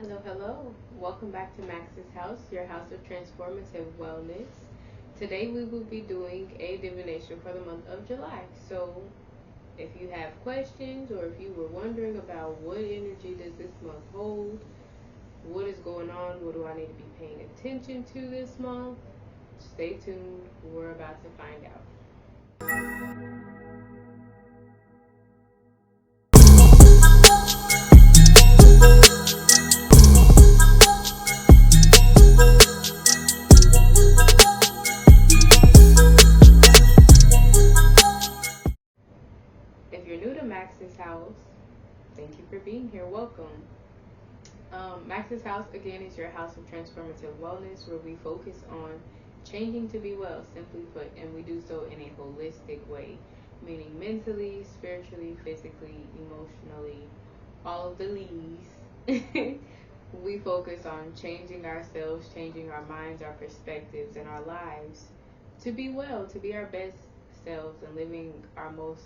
Hello, hello. Welcome back to Max's House, your house of transformative wellness. Today we will be doing a divination for the month of July. So, if you have questions or if you were wondering about what energy does this month hold, what is going on, what do I need to be paying attention to this month, stay tuned. We're about to find out. If you're new to Max's House, thank you for being here. Welcome. Max's House, again, is your house of transformative wellness where we focus on changing to be well, simply put, and we do so in a holistic way, meaning mentally, spiritually, physically, emotionally, all of the leaves. We focus on changing ourselves, changing our minds, our perspectives, and our lives to be well, to be our best selves, and living our most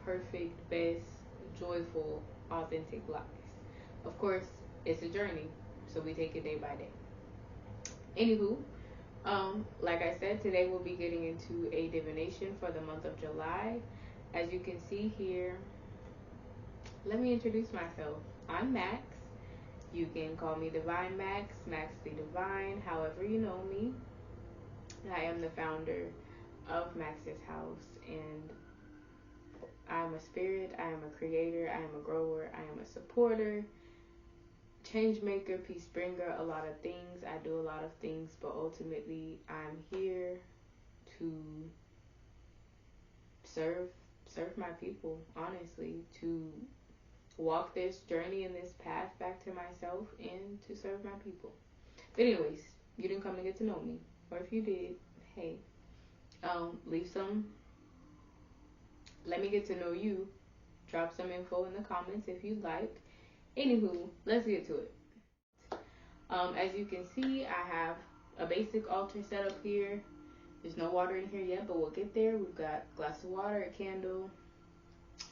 perfect, best, joyful, authentic lives. Of course, it's a journey, so we take it day by day. Anywho, like I said, today we'll be getting into a divination for the month of July. As you can see here, let me introduce myself. I'm Max. You can call me Divine Max, Max the Divine, however you know me. I am the founder of Max's House, and I am a spirit, I am a creator, I am a grower, I am a supporter, change maker, peace bringer, a lot of things. I do a lot of things, but ultimately I'm here to serve my people, honestly, to walk this journey and this path back to myself and to serve my people. But anyways, you didn't come to get to know me. Or if you did, hey, leave some, let me get to know you. Drop some info in the comments if you'd like. Anywho, let's get to it. As you can see, I have a basic altar set up here. There's no water in here yet, but we'll get there. We've got a glass of water, a candle.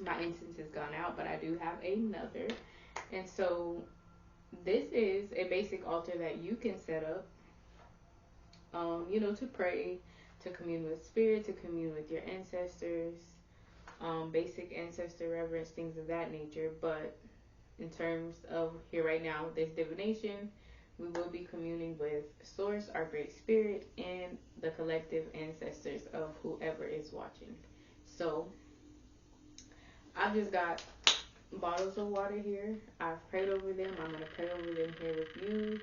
My incense has gone out, but I do have another. And so this is a basic altar that you can set up, to pray, to commune with spirit, to commune with your ancestors, basic ancestor reverence, things of that nature. But in terms of here right now, this divination, we will be communing with Source, our Great Spirit, and the collective ancestors of whoever is watching. So, I've just got bottles of water here. I've prayed over them. I'm going to pray over them here with you,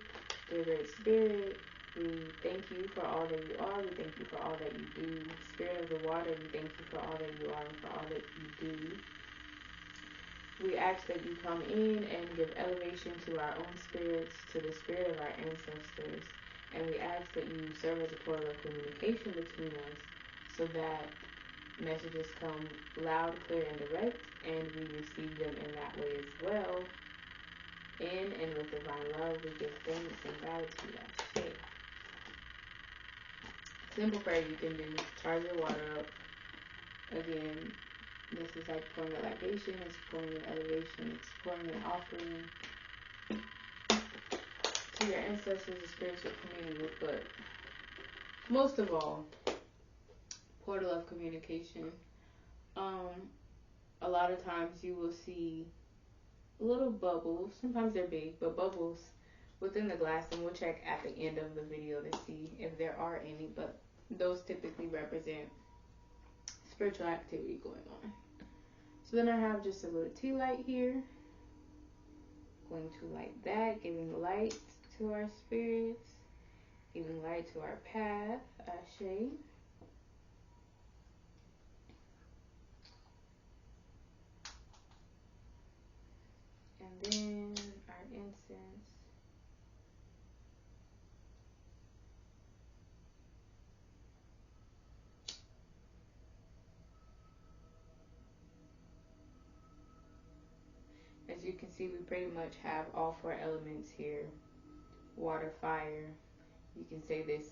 dear Great Spirit. We thank you for all that you are. We thank you for all that you do. Spirit of the water, we thank you for all that you are and for all that you do. We ask that you come in and give elevation to our own spirits, to the spirit of our ancestors, and we ask that you serve as a portal of communication between us so that messages come loud, clear, and direct, and we receive them in that way as well. In and with divine love, we give thanks and gratitude. I say. Simple prayer you can do. Charge your water up. Again, this is like pouring a libation, it's pouring an elevation, it's pouring an offering to your ancestors, the spirits you're communing with, but most of all, portal of communication. A lot of times you will see little bubbles, sometimes they're big, but bubbles within the glass, and we'll check at the end of the video to see if there are any, but those typically represent spiritual activity going on. So then I have just a little tea light here. Going to light that, giving light to our spirits, giving light to our path. Ashe. And then our incense. As you can see, we pretty much have all four elements here. Water, fire. You can say this,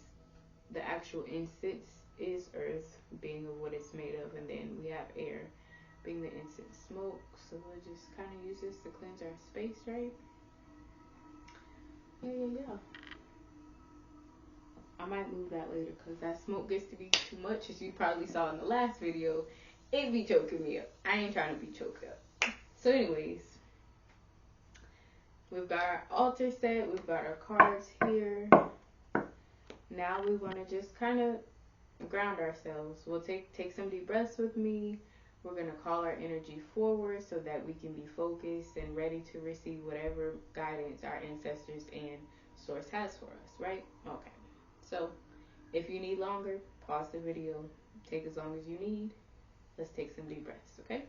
the actual incense is earth, being of what it's made of, and then we have air, being the incense smoke. So we'll just kind of use this to cleanse our space, right? Yeah. I might move that later because that smoke gets to be too much, as you probably saw in the last video. It be choking me up. I ain't trying to be choked up. So anyways, we've got our altar set. We've got our cards here. Now we want to just kind of ground ourselves. We'll take some deep breaths with me. We're going to call our energy forward so that we can be focused and ready to receive whatever guidance our ancestors and source has for us, right? Okay. So if you need longer, pause the video. Take as long as you need. Let's take some deep breaths, okay?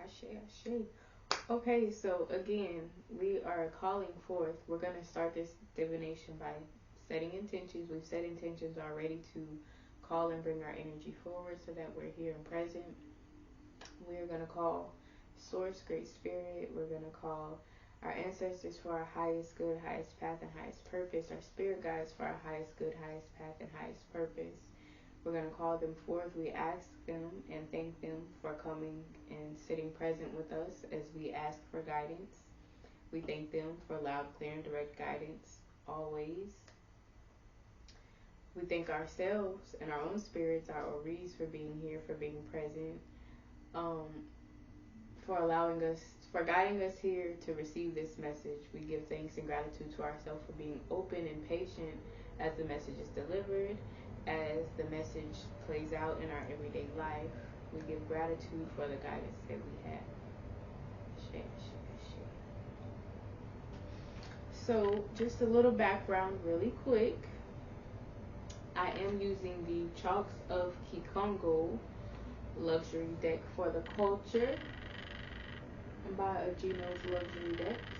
Ashe. Okay, so again, we are calling forth. We're going to start this divination by setting intentions. We've set intentions already to call and bring our energy forward so that we're here and present. We're going to call Source, Great Spirit. We're going to call our ancestors for our highest good, highest path, and highest purpose. Our spirit guides for our highest good, highest path, and highest purpose. We're going to call them forth. We ask them and thank them for coming and sitting present with us as we ask for guidance. We thank them for loud, clear, and direct guidance always. We thank ourselves and our own spirits, our Oris, for being here, for being present, for allowing us, for guiding us here to receive this message. We give thanks and gratitude to ourselves for being open and patient as the message is delivered, as the message plays out in our everyday life. We give gratitude for the guidance that we have. So, just a little background really quick. I am using the Chalks of Kikongo luxury deck for the culture by Agino's luxury decks.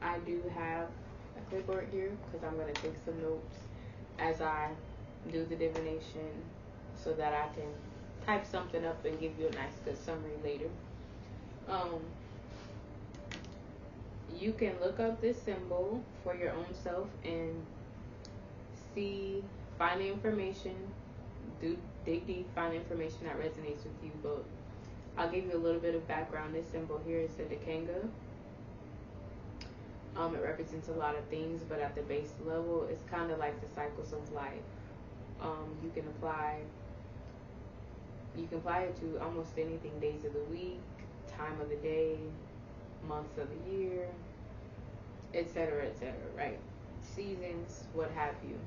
I do have a clipboard here because I'm going to take some notes as I do the divination so that I can type something up and give you a nice good summary later. You can look up this symbol for your own self and find the information, dig deep, find the information that resonates with you. But I'll give you a little bit of background. This symbol here is a Dekanga. It represents a lot of things, but at the base level, it's kind of like the cycles of life. You can apply it to almost anything: days of the week, time of the day, months of the year, etc., right? Seasons, what have you.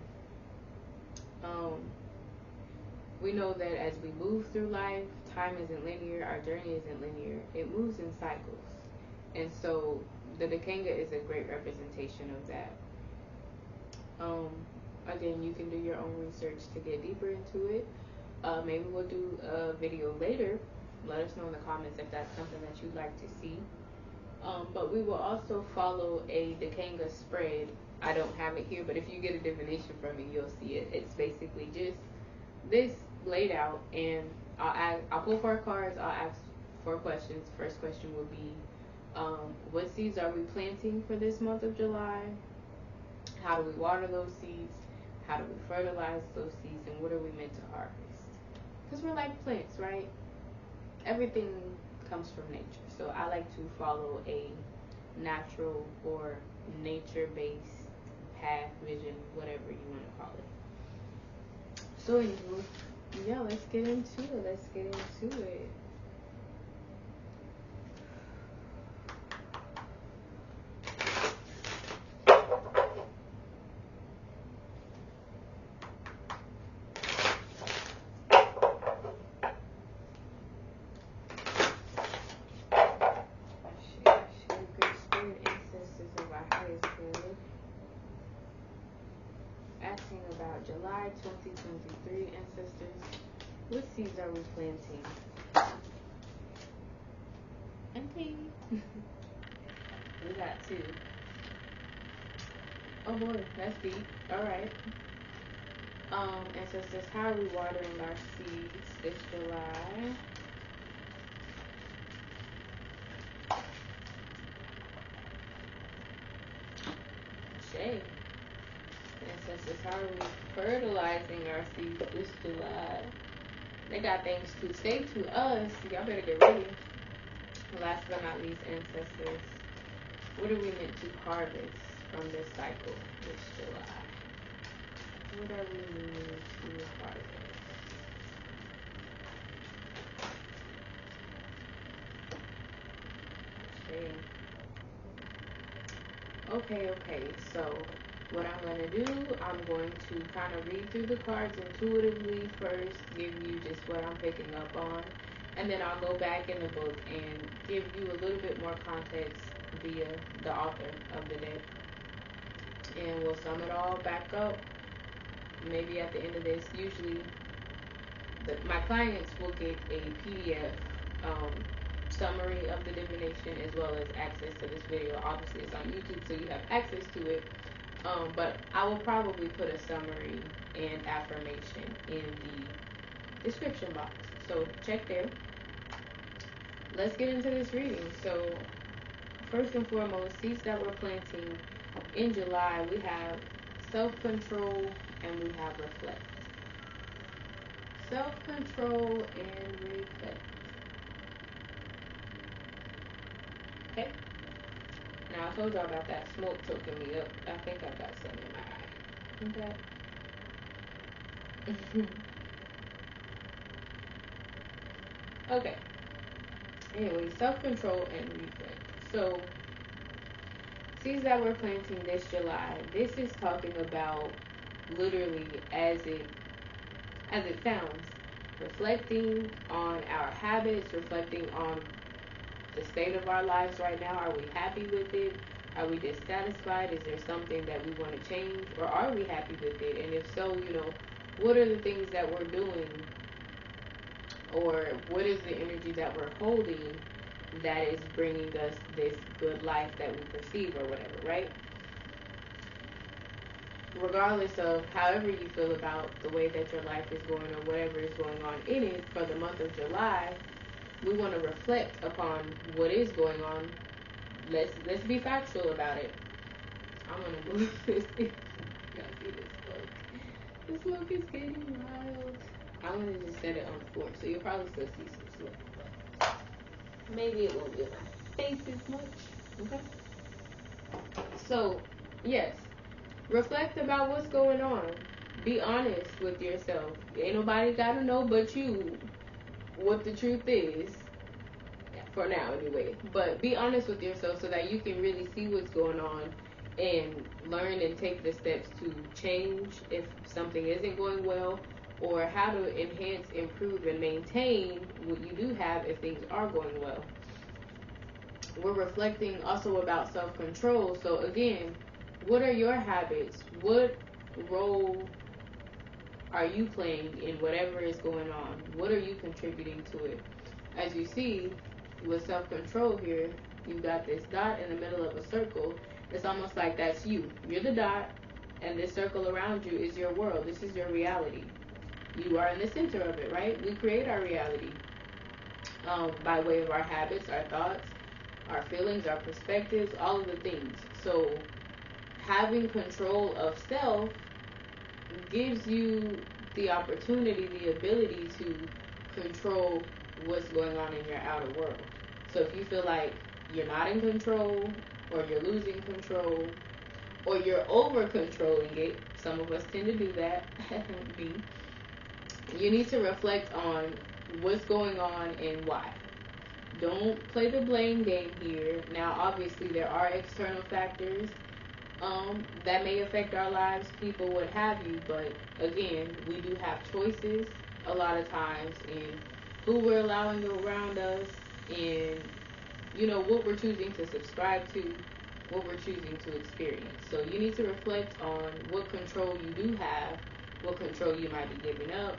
We know that as we move through life, time isn't linear, our journey isn't linear, it moves in cycles. And so the Dekanga is a great representation of that. Again, you can do your own research to get deeper into it. Maybe we'll do a video later. Let us know in the comments if that's something that you'd like to see. But we will also follow a Dekanga spread. I don't have it here, but if you get a divination from me, you'll see it. It's basically just this laid out, and I'll pull 4 cards. I'll ask 4 questions. First question will be, what seeds are we planting for this month of July? How do we water those seeds? How do we fertilize those seeds? And what are we meant to harvest? Because we're like plants, right? Everything comes from nature. So I like to follow a natural or nature-based path, vision, whatever you want to call it. So anyway, yeah, let's get into it. Good spirit, ancestors of our highest good. asking about July 2023, ancestors. What seeds are we planting? Okay. We got two. Oh boy, that's deep. Alright. Ancestors, how are we watering our seeds this July? Shay. Ancestors, how are we fertilizing our seeds this July? They got things to say to us. Y'all better get ready. Last but not least, ancestors, what are we meant to harvest from this cycle this July? What are we meant to harvest? Okay, so what I'm going to do, I'm going to kind of read through the cards intuitively first, give you just what I'm picking up on, and then I'll go back in the book and give you a little bit more context via the author of the deck. And we'll sum it all back up. Maybe at the end of this, usually my clients will get a PDF summary of the divination as well as access to this video. Obviously, it's on YouTube, so you have access to it. But I will probably put a summary and affirmation in the description box. So check there. Let's get into this reading. So first and foremost, seeds that we're planting in July, we have self-control and we have reflect. Self-control and reflect. Okay. Now, I told y'all about that smoke choking me up. I think I got some in my eye. Okay. Okay. Anyway, self-control and reflect. So, seeds that we're planting this July, this is talking about literally as it sounds, reflecting on our habits, reflecting on the state of our lives right now. Are we happy with it? Are we dissatisfied? Is there something that we want to change? Or are we happy with it? And if so, what are the things that we're doing? Or what is the energy that we're holding that is bringing us this good life that we perceive or whatever, right? Regardless of however you feel about the way that your life is going or whatever is going on in it for the month of July, we want to reflect upon what is going on. Let's be factual about it. I'm gonna move this. Y'all see this smoke? The smoke is getting wild. I'm gonna just set it on the floor, so you'll probably still see some smoke, but maybe it won't be in my face as much. Okay. So yes, reflect about what's going on. Be honest with yourself. Ain't nobody gotta know but you what the truth is. For now, anyway. But be honest with yourself so that you can really see what's going on and learn and take the steps to change if something isn't going well, or how to enhance, improve, and maintain what you do have if things are going well. We're reflecting also about self-control. So again, what are your habits? What role are you playing in whatever is going on? What are you contributing to it? As you see, with self-control here, you've got this dot in the middle of a circle. It's almost like that's you. You're the dot, and this circle around you is your world. This is your reality. You are in the center of it, right? We create our reality by way of our habits, our thoughts, our feelings, our perspectives, all of the things. So having control of self gives you the opportunity, the ability to control what's going on in your outer world. So if you feel like you're not in control, or you're losing control, or you're over controlling it, some of us tend to do that, me, you need to reflect on what's going on and why. Don't play the blame game here. Now, obviously, there are external factors that may affect our lives, people, what have you, but again, we do have choices a lot of times in who we're allowing around us and what we're choosing to subscribe to. what we're choosing to experience. So you need to reflect on what control you do have, what control you might be giving up,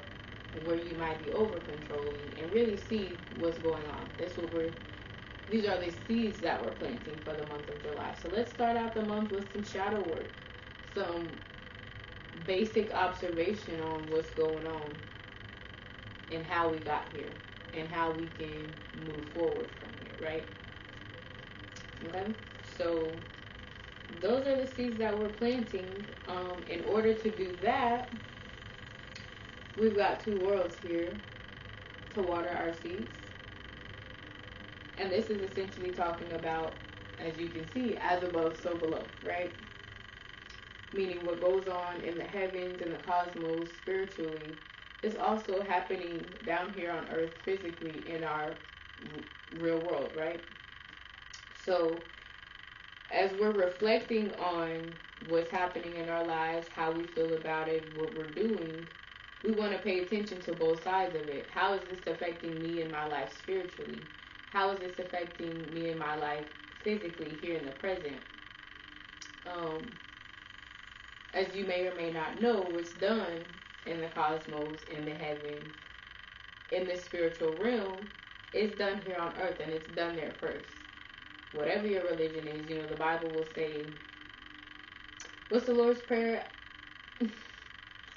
where you might be over controlling, and really see what's going on. These are the seeds that we're planting for the month of July. So let's start out the month with some shadow work, some basic observation on what's going on and how we got here and how we can move forward from here, right? Okay, so those are the seeds that we're planting. In order to do that, we've got two worlds here to water our seeds. And this is essentially talking about, as you can see, as above, so below, right? Meaning what goes on in the heavens and the cosmos spiritually is also happening down here on earth physically in our real world, right? So as we're reflecting on what's happening in our lives, how we feel about it, what we're doing, we want to pay attention to both sides of it. How is this affecting me in my life spiritually? How is this affecting me in my life physically here in the present? As you may or may not know, what's done in the cosmos, in the heavens, in the spiritual realm, is done here on earth, and it's done there first. Whatever your religion is, the Bible will say, what's the Lord's Prayer?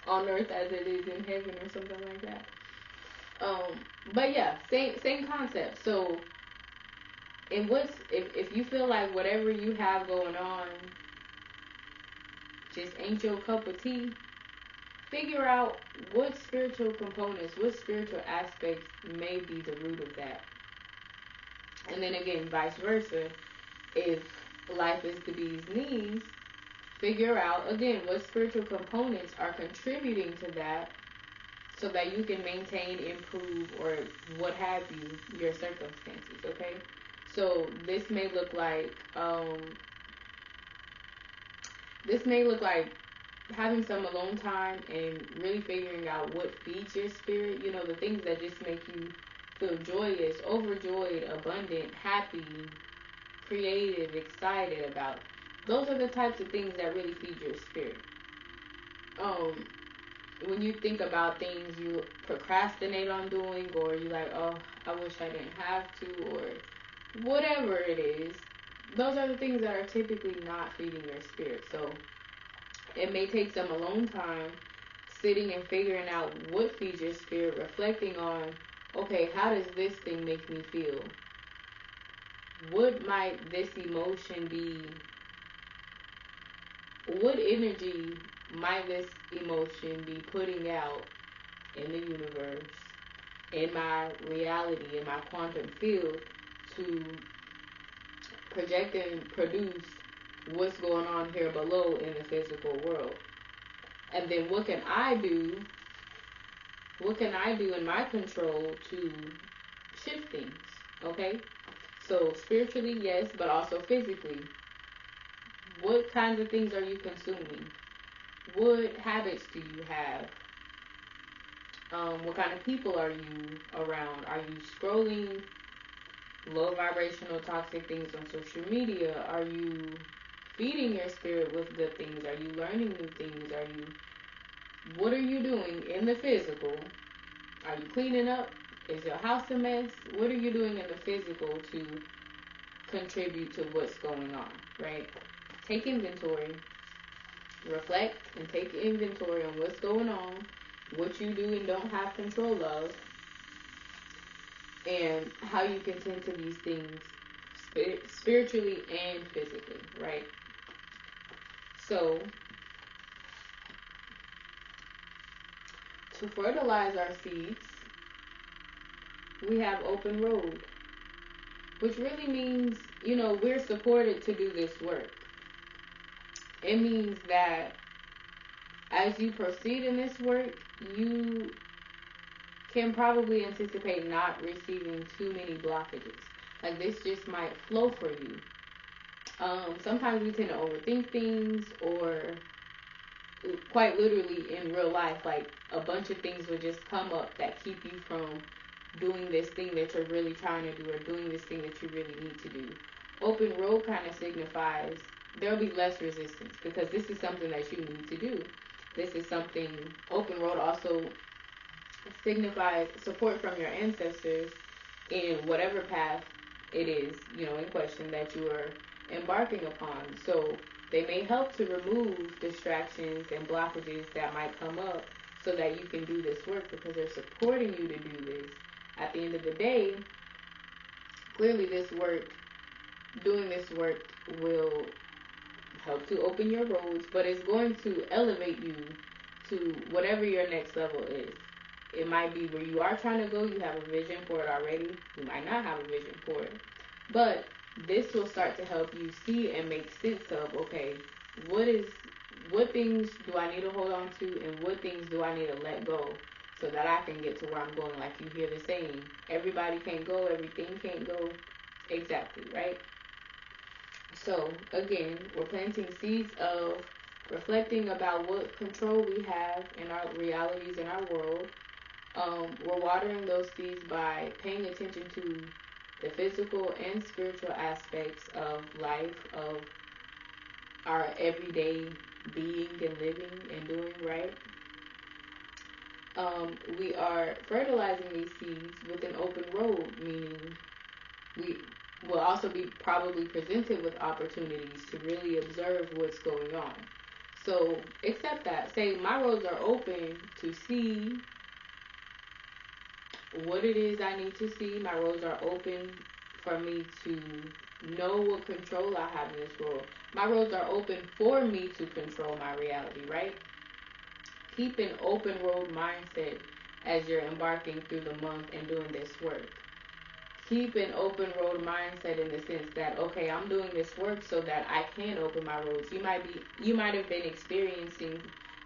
On earth as it is in heaven, or something like that. But yeah, same concept. So, if you feel like whatever you have going on just ain't your cup of tea, figure out what spiritual components, what spiritual aspects may be the root of that. And then again, vice versa. If life is the bee's knees, figure out again what spiritual components are contributing to that, so that you can maintain, improve, or what have you, your circumstances, okay? So this may look like having some alone time and really figuring out what feeds your spirit, the things that just make you feel joyous, overjoyed, abundant, happy, creative, excited about. Those are the types of things that really feed your spirit. When you think about things you procrastinate on doing, or you like, oh, I wish I didn't have to, or whatever it is, those are the things that are typically not feeding your spirit. So it may take some alone time sitting and figuring out what feeds your spirit, reflecting on, okay, how does this thing make me feel? What might this emotion be? What energy might this emotion be putting out in the universe, in my reality, in my quantum field, to project and produce what's going on here below in the physical world? And then what can I do in my control to shift things? Okay? So spiritually, yes, but also physically. What kinds of things are you consuming? What habits do you have? What kind of people are you around? Are you scrolling low vibrational toxic things on social media? Are you feeding your spirit with good things? Are you learning new things? What are you doing in the physical? Are you cleaning up? Is your house a mess? What are you doing in the physical to contribute to what's going on, right? Take inventory. Reflect and take inventory on what's going on, what you do and don't have control of, and how you can tend to these things spiritually and physically, right? So, to fertilize our seeds, we have open road, which really means, we're supported to do this work. It means that as you proceed in this work, you can probably anticipate not receiving too many blockages. Like, this just might flow for you. Sometimes we tend to overthink things, or quite literally in real life, like a bunch of things will just come up that keep you from doing this thing that you're really trying to do, or doing this thing that you really need to do. Open road kind of signifies there'll be less resistance because this is something that you need to do. This is something, open road also signifies support from your ancestors in whatever path it is, in question that you are embarking upon. So they may help to remove distractions and blockages that might come up so that you can do this work because they're supporting you to do this. At the end of the day, clearly doing this work will help to open your roads, but it's going to elevate you to whatever your next level is. It might be where you are trying to go, you have a vision for it already. You might not have a vision for it. But this will start to help you see and make sense of, okay, what things do I need to hold on to and what things do I need to let go so that I can get to where I'm going. Like you hear the saying, everybody can't go, everything can't go. Exactly, right? So again, we're planting seeds of reflecting about what control we have in our realities in our world. We're watering those seeds by paying attention to the physical and spiritual aspects of life, of our everyday being and living and doing, right? We are fertilizing these seeds with an open road, meaning we will also be probably presented with opportunities to really observe what's going on. So accept that. Say my roads are open to see what it is I need to see. My roads are open for me to know what control I have in this world. My roads are open for me to control my reality, right? Keep an open road mindset as you're embarking through the month and doing this work. Keep an open road mindset in the sense that, okay, I'm doing this work so that I can open my roads. You might have been experiencing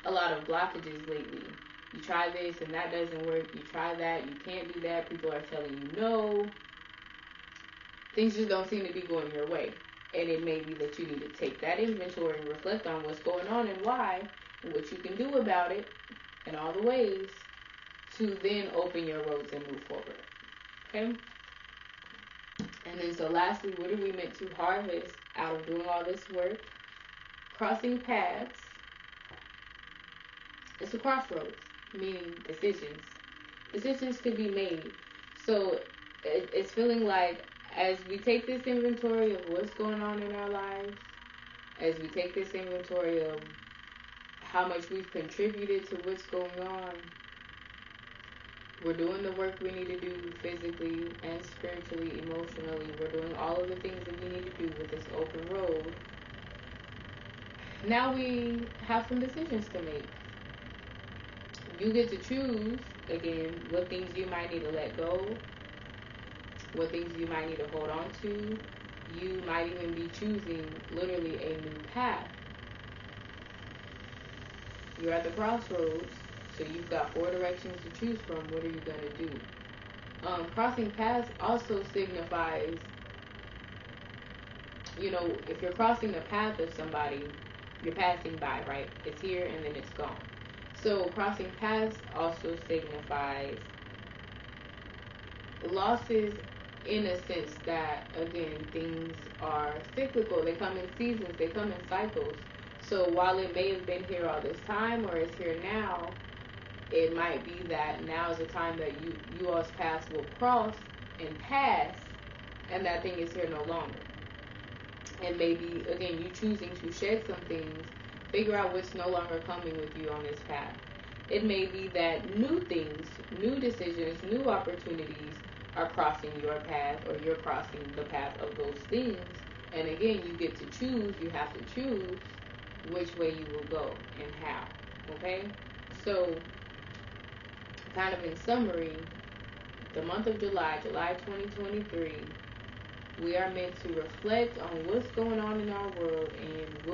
a lot of blockages lately. You try this and that doesn't work. You try that, you can't do that. People are telling you no. Things just don't seem to be going your way. And it may be that you need to take that inventory and reflect on what's going on and why, and what you can do about it, and all the ways to then open your roads and move forward. Okay? And then so lastly, what are we meant to harvest out of doing all this work? Crossing paths. It's a crossroads, meaning decisions. Decisions to be made. So it's feeling like as we take this inventory of what's going on in our lives, as we take this inventory of how much we've contributed to what's going on, we're doing the work we need to do physically and spiritually, emotionally. We're doing all of the things that we need to do with this open road. Now we have some decisions to make. You get to choose, again, what things you might need to let go, what things you might need to hold on to. You might even be choosing literally a new path. You're at the crossroads, so you've got 4 directions to choose from. What are you going to do? Crossing paths also signifies, if you're crossing the path of somebody, you're passing by, right? It's here and then it's gone. So crossing paths also signifies losses in a sense that, again, things are cyclical. They come in seasons, they come in cycles. So while it may have been here all this time or is here now, it might be that now is the time that you all's paths will cross and pass, and that thing is here no longer. And maybe, again, you choosing to shed some things, figure out what's no longer coming with you on this path. It may be that new things, new decisions, new opportunities are crossing your path, or you're crossing the path of those things. And again, you get to choose, you have to choose which way you will go and how. Okay? So, kind of in summary, the month of July 2023, we are meant to reflect on what's going on in our world and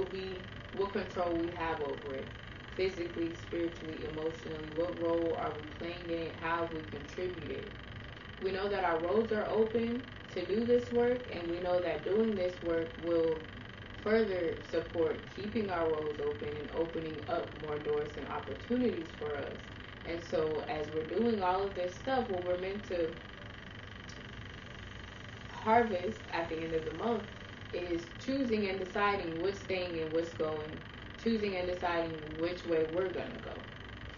what control we have over it. Physically, spiritually, emotionally, what role are we playing in it? How have we contributed? We know that our roads are open to do this work, and we know that doing this work will further support keeping our roads open and opening up more doors and opportunities for us. And so as we're doing all of this stuff, what we're meant to harvest at the end of the month is choosing and deciding what's staying and what's going, choosing and deciding which way we're going to go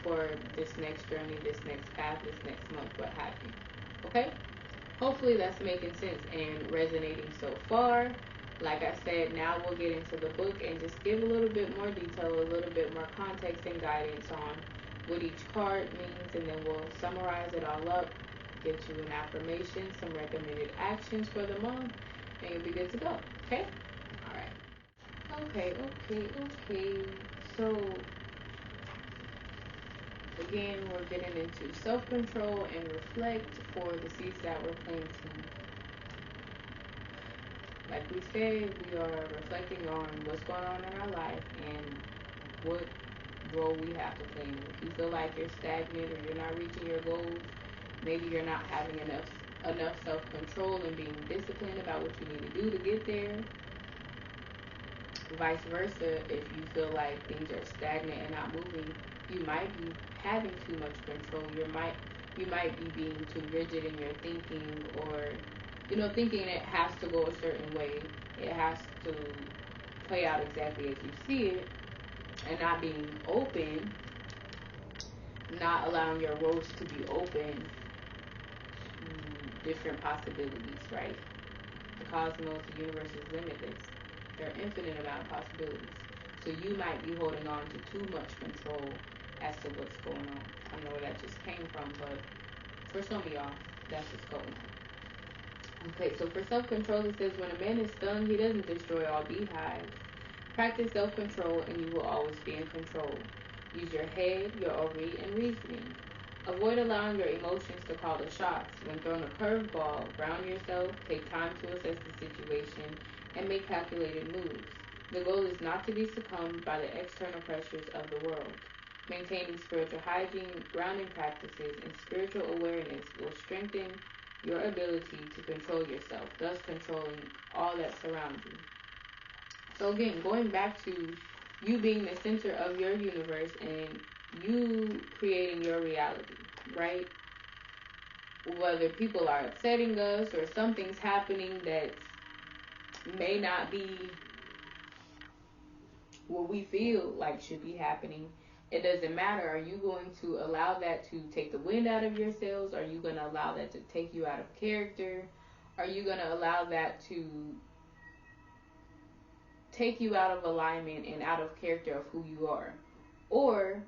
for this next journey, this next path, this next month, what have you. Okay? Hopefully that's making sense and resonating so far. Like I said, now we'll get into the book and just give a little bit more detail, a little bit more context and guidance on what each card means, and then we'll summarize it all up, get you an affirmation, some recommended actions for the month, and you'll be good to go. Okay? All right. Okay. So, again, we're getting into self-control and reflect for the seeds that we're planting. Like we said, we are reflecting on what's going on in our life and what role we have to play in it. If you feel like you're stagnant or you're not reaching your goals, maybe you're not having enough self-control and being disciplined about what you need to do to get there. Vice versa, if you feel like things are stagnant and not moving, you might be having too much control. You might be being too rigid in your thinking, or thinking it has to go a certain way. It has to play out exactly as you see it, and not being open, not allowing your roads to be open to different possibilities, right? The cosmos, the universe is limitless. There are infinite amount of possibilities. So you might be holding on to too much control as to what's going on. I don't know where that just came from, but for some of y'all, that's what's going on. Okay, so for self-control, it says, when a man is stung, he doesn't destroy all beehives. Practice self-control and you will always be in control. Use your head, your ovary, and reasoning. Avoid allowing your emotions to call the shots. When thrown a curveball, ground yourself, take time to assess the situation, and make calculated moves. The goal is not to be succumbed by the external pressures of the world. Maintaining spiritual hygiene, grounding practices, and spiritual awareness will strengthen your ability to control yourself, thus controlling all that surrounds you. So again, going back to you being the center of your universe and you creating your reality, right? Whether people are upsetting us or something's happening that may not be what we feel like should be happening, it doesn't matter. Are you going to allow that to take the wind out of your sails? Are you going to allow that to take you out of character? Are you going to allow that to take you out of alignment and out of character of who you are? Or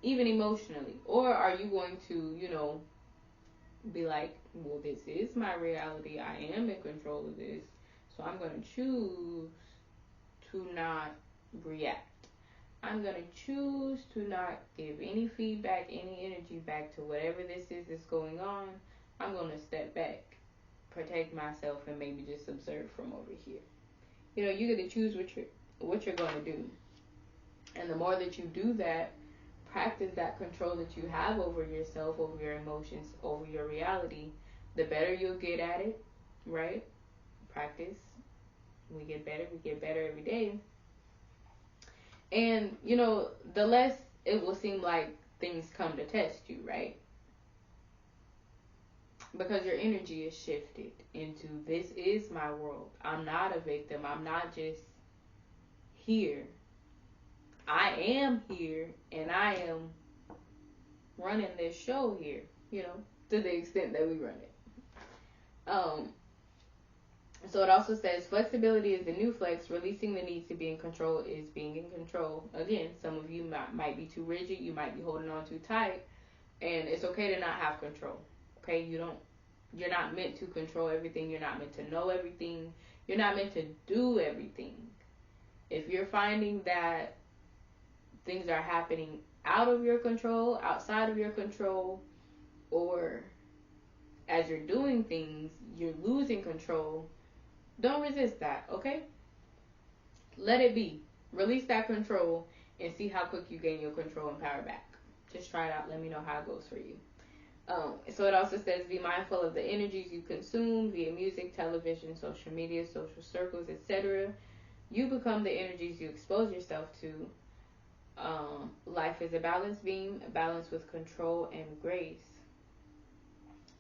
even emotionally? Or are you going to, be like, well, this is my reality. I am in control of this. So I'm going to choose to not react. I'm going to choose to not give any feedback, any energy back to whatever this is that's going on. I'm going to step back, protect myself, and maybe just observe from over here. You get to choose what you're going to do. And the more that you do that, practice that control that you have over yourself, over your emotions, over your reality, the better you'll get at it, right? Practice. We get better every day. And, the less it will seem like things come to test you, right? Because your energy is shifted into, this is my world. I'm not a victim. I'm not just here. I am here, and I am running this show here, to the extent that we run it. So it also says, flexibility is the new flex. Releasing the need to be in control is being in control. Again, some of you might be too rigid. You might be holding on too tight. And it's okay to not have control. Okay? You're not meant to control everything. You're not meant to know everything. You're not meant to do everything. If you're finding that things are happening out of your control, outside of your control, or as you're doing things, you're losing control, don't resist that, okay? Let it be. Release that control and see how quick you gain your control and power back. Just try it out. Let me know how it goes for you. So it also says, be mindful of the energies you consume via music, television, social media, social circles, etc. You become the energies you expose yourself to. Life is a balance beam, a balance with control and grace.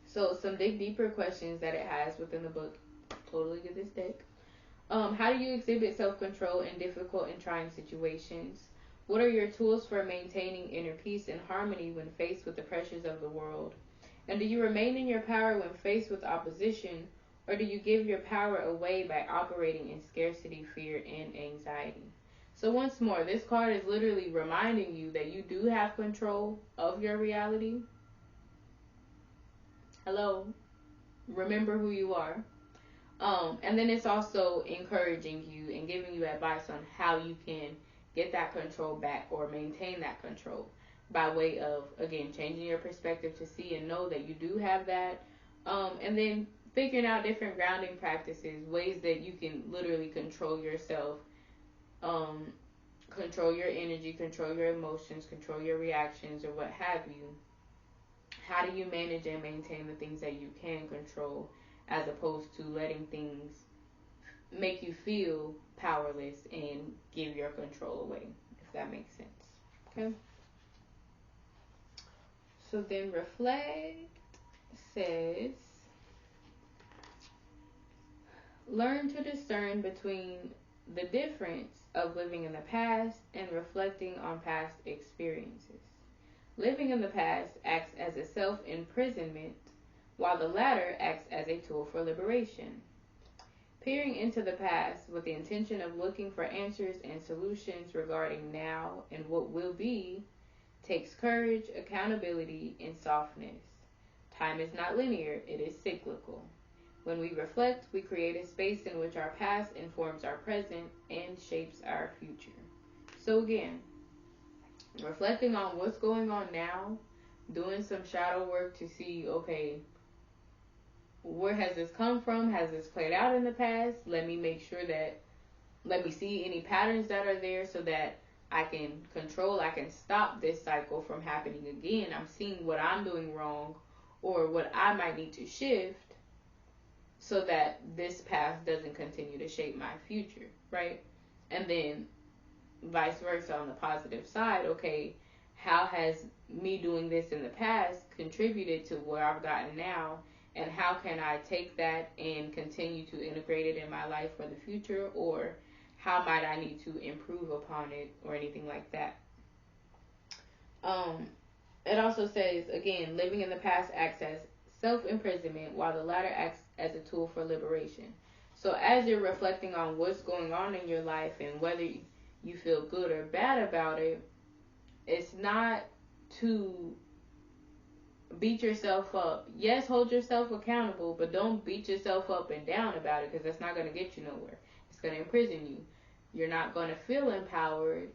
So some dig deeper questions that it has within the book. Totally get this deck. How do you exhibit self-control in difficult and trying situations? What are your tools for maintaining inner peace and harmony when faced with the pressures of the world? And do you remain in your power when faced with opposition, or do you give your power away by operating in scarcity, fear, and anxiety? So once more, this card is literally reminding you that you do have control of your reality. Hello, remember who you are. And then it's also encouraging you and giving you advice on how you can get that control back or maintain that control by way of, again, changing your perspective to see and know that you do have that. And then figuring out different grounding practices, ways that you can literally control yourself, control your energy, control your emotions, control your reactions, or what have you. How do you manage and maintain the things that you can control as opposed to letting things make you feel powerless and give your control away, if that makes sense. Okay? So then reflect says, learn to discern between the difference of living in the past and reflecting on past experiences. Living in the past acts as a self-imprisonment, while the latter acts as a tool for liberation. Peering into the past with the intention of looking for answers and solutions regarding now and what will be takes courage, accountability, and softness. Time is not linear, it is cyclical. When we reflect, we create a space in which our past informs our present and shapes our future. So again, reflecting on what's going on now, doing some shadow work to see, okay, where has this come from? Has this played out in the past? Let me see any patterns that are there so that I can stop this cycle from happening again. I'm seeing what I'm doing wrong or what I might need to shift so that this path doesn't continue to shape my future, right? And then vice versa on the positive side, okay, how has me doing this in the past contributed to where I've gotten now, and how can I take that and continue to integrate it in my life for the future, or how might I need to improve upon it or anything like that. It also says, again, living in the past acts as self-imprisonment, while the latter acts as a tool for liberation. So as you're reflecting on what's going on in your life and whether you feel good or bad about it, it's not to beat yourself up. Yes, hold yourself accountable, but don't beat yourself up and down about it, because that's not going to get you nowhere. It's going to imprison you. You're not going to feel empowered.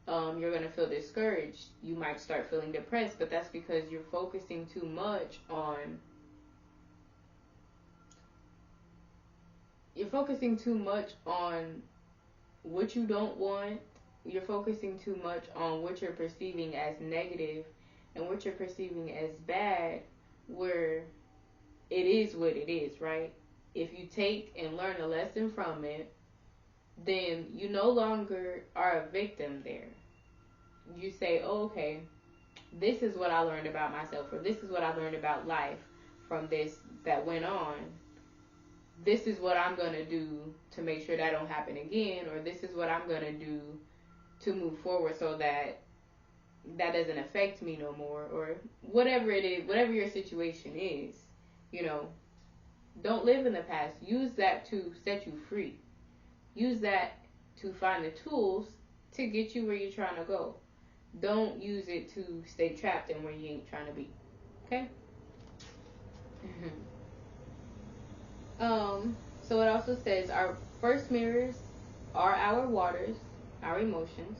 You're going to feel discouraged. You might start feeling depressed, but that's because you're focusing too much on what you don't want. You're focusing too much on what you're perceiving as negative and what you're perceiving as bad, where it is what it is, right? If you take and learn a lesson from it, then you no longer are a victim there. You say, oh, okay, this is what I learned about myself, or this is what I learned about life from this that went on. This is what I'm going to do to make sure that don't happen again, or this is what I'm going to do to move forward so that that doesn't affect me no more, or whatever it is, whatever your situation is, you know, don't live in the past. Use that to set you free. Use that to find the tools to get you where you're trying to go. Don't use it to stay trapped in where you ain't trying to be. Okay? So it also says our first mirrors are our waters, our emotions.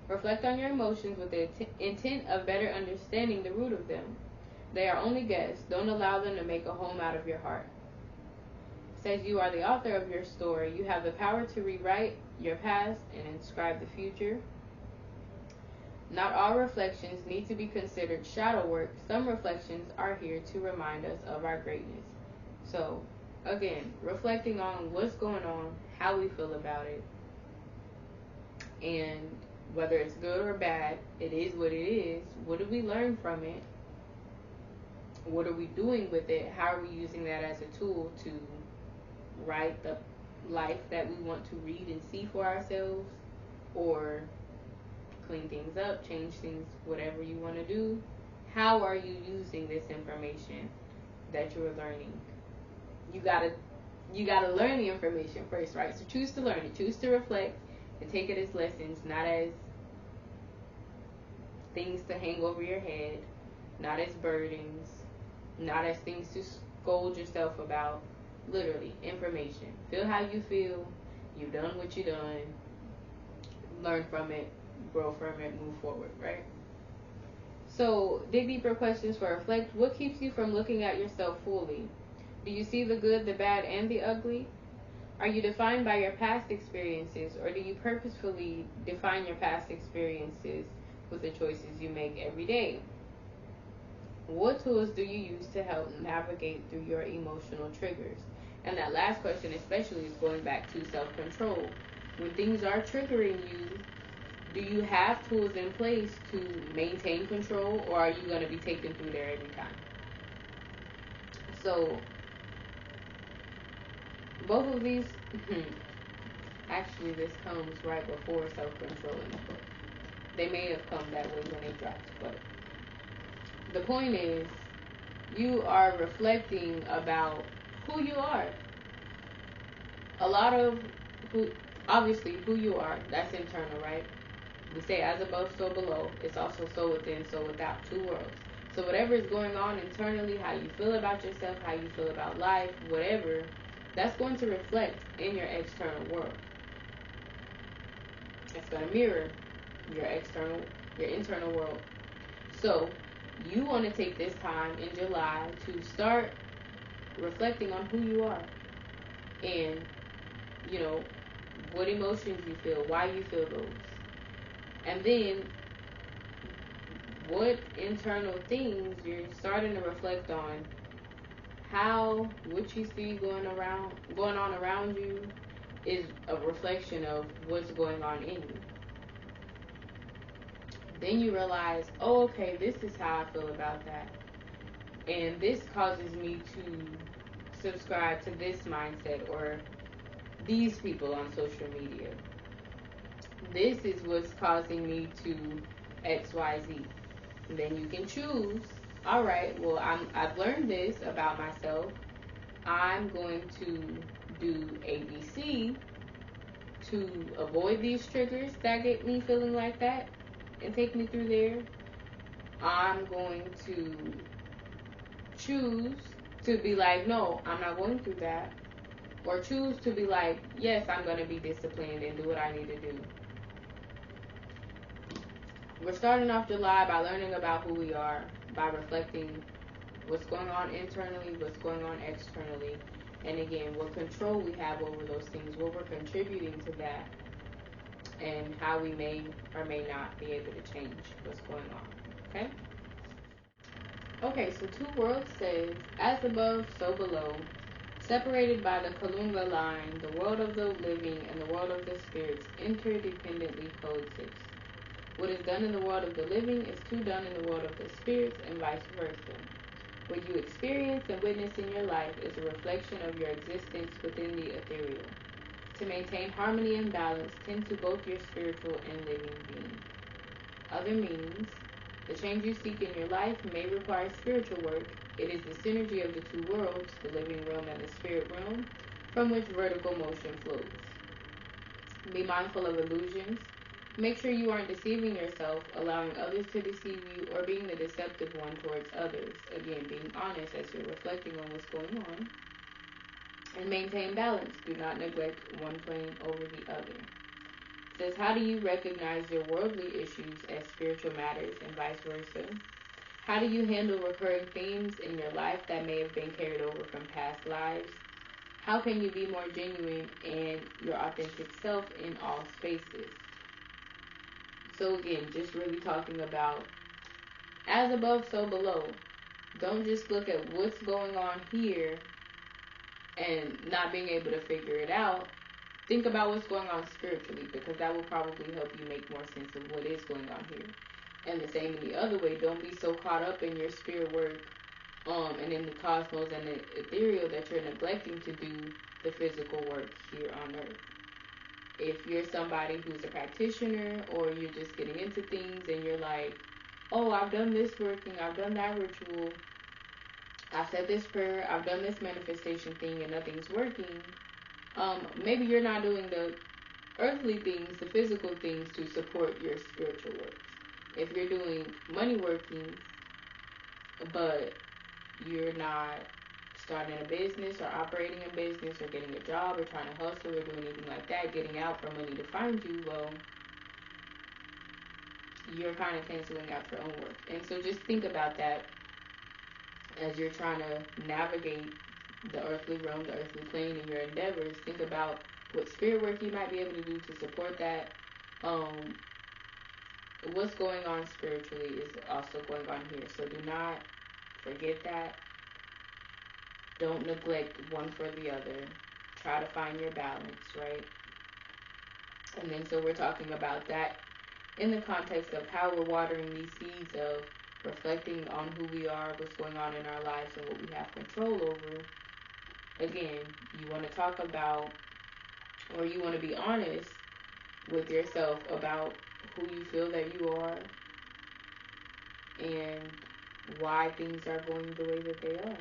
Reflect on your emotions with the intent of better understanding the root of them. They are only guests. Don't allow them to make a home out of your heart. It says you are the author of your story. You have the power to rewrite your past and inscribe the future. Not all reflections need to be considered shadow work. Some reflections are here to remind us of our greatness. So, again, reflecting on what's going on, how we feel about it, and whether it's good or bad, it is what it is. What did we learn from it? What are we doing with it? How are we using that as a tool to right the life that we want to read and see for ourselves, or clean things up, change things, whatever you want to do. How are you using this information that you're learning? You gotta learn the information first, right? So choose to learn it, choose to reflect, and take it as lessons, not as things to hang over your head, not as burdens, not as things to scold yourself about. Literally, information. Feel how you feel. You've done what you done. Learn from it, grow from it, move forward, right? So, dig deeper questions for reflect. What keeps you from looking at yourself fully? Do you see the good, the bad, and the ugly? Are you defined by your past experiences, or do you purposefully define your past experiences with the choices you make every day? What tools do you use to help navigate through your emotional triggers? And that last question, especially, is going back to self control. When things are triggering you, do you have tools in place to maintain control, or are you going to be taken through there every time? So, both of these, actually, this comes right before self control in the book. They may have come that way when it dropped, but the point is, you are reflecting about who you are. A lot of obviously, who you are, that's internal, right? We say as above, so below. It's also so within, so without. Two worlds. So whatever is going on internally, how you feel about yourself, how you feel about life, whatever, that's going to reflect in your external world. It's going to mirror your internal world. So you want to take this time in July to start reflecting on who you are, and what emotions you feel, why you feel those, and then what internal things you're starting to reflect on. How what you see going on around you is a reflection of what's going on in you. Then you realize, oh, okay, this is how I feel about that, and this causes me to subscribe to this mindset or these people on social media. This is what's causing me to XYZ. And then you can choose, all right, well, I've learned this about myself. I'm going to do ABC to avoid these triggers that get me feeling like that and take me through there. I'm going to choose to be like, no, I'm not going through that. Or choose to be like, yes, I'm going to be disciplined and do what I need to do. We're starting off July by learning about who we are, by reflecting what's going on internally, what's going on externally, and again, what control we have over those things, what we're contributing to that, and how we may or may not be able to change what's going on. Okay? Okay, so Two Worlds says, as above, so below. Separated by the Kalunga line, the world of the living and the world of the spirits interdependently coexist. What is done in the world of the living is too done in the world of the spirits, and vice versa. What you experience and witness in your life is a reflection of your existence within the ethereal. To maintain harmony and balance, tend to both your spiritual and living being. Other meanings: the change you seek in your life may require spiritual work. It is the synergy of the two worlds, the living realm and the spirit realm, from which vertical motion flows. Be mindful of illusions. Make sure you aren't deceiving yourself, allowing others to deceive you, or being the deceptive one towards others. Again, being honest as you're reflecting on what's going on. And maintain balance. Do not neglect one plane over the other. It says, how do you recognize your worldly issues as spiritual matters and vice versa? How do you handle recurring themes in your life that may have been carried over from past lives? How can you be more genuine and your authentic self in all spaces? So again, just really talking about as above, so below. Don't just look at what's going on here and not being able to figure it out. Think about what's going on spiritually, because that will probably help you make more sense of what is going on here. And the same in the other way, don't be so caught up in your spirit work and in the cosmos and the ethereal that you're neglecting to do the physical work here on earth. If you're somebody who's a practitioner or you're just getting into things and you're like, oh, I've done this working, I've done that ritual, I've said this prayer, I've done this manifestation thing and nothing's working, maybe you're not doing the earthly things, the physical things to support your spiritual works. If you're doing money working, but you're not starting a business or operating a business or getting a job or trying to hustle or do anything like that, getting out for money to find you, well, you're kind of canceling out your own work. And so just think about that as you're trying to navigate the earthly realm, the earthly plane in your endeavors. Think about what spirit work you might be able to do to support that. What's going on spiritually is also going on here. So do not forget that. Don't neglect one for the other. Try to find your balance, right? And then so we're talking about that in the context of how we're watering these seeds of reflecting on who we are, what's going on in our lives, and what we have control over. Again, you want to talk about, or you want to be honest with yourself about who you feel that you are and why things are going the way that they are.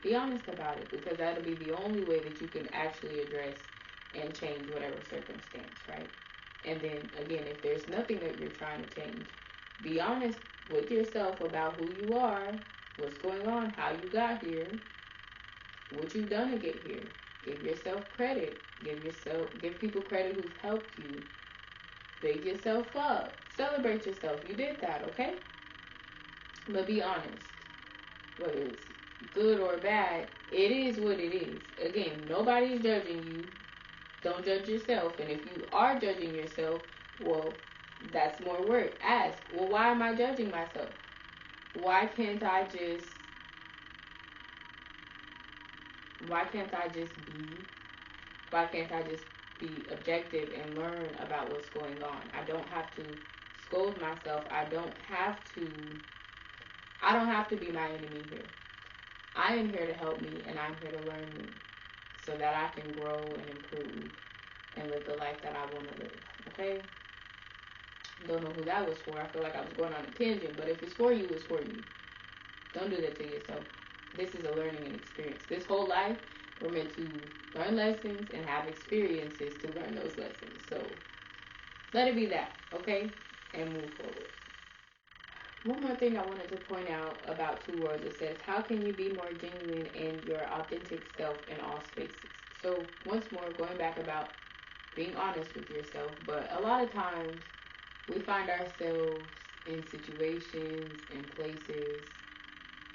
Be honest about it, because that'll be the only way that you can actually address and change whatever circumstance, right? And then again, if there's nothing that you're trying to change, be honest with yourself about who you are, what's going on, how you got here, what you've done to get here. Give yourself credit. Give people credit who've helped you. Big yourself up. Celebrate yourself. You did that, okay? But be honest. Whether it's good or bad, it is what it is. Again, nobody's judging you. Don't judge yourself. And if you are judging yourself, well, that's more work. Ask, well, why am I judging myself? Why can't I just be? Why can't I just be objective and learn about what's going on? I don't have to scold myself. I don't have to be my enemy here. I am here to help me, and I'm here to learn me so that I can grow and improve and live the life that I want to live. Okay? Don't know who that was for. I feel like I was going on a tangent, but if it's for you, it's for you. Don't do that to yourself. This is a learning and experience. This whole life, we're meant to learn lessons and have experiences to learn those lessons. So let it be that, okay? And move forward. One more thing I wanted to point out about Two Worlds. It says, how can you be more genuine in your authentic self in all spaces? So once more, going back about being honest with yourself, but a lot of times we find ourselves in situations and places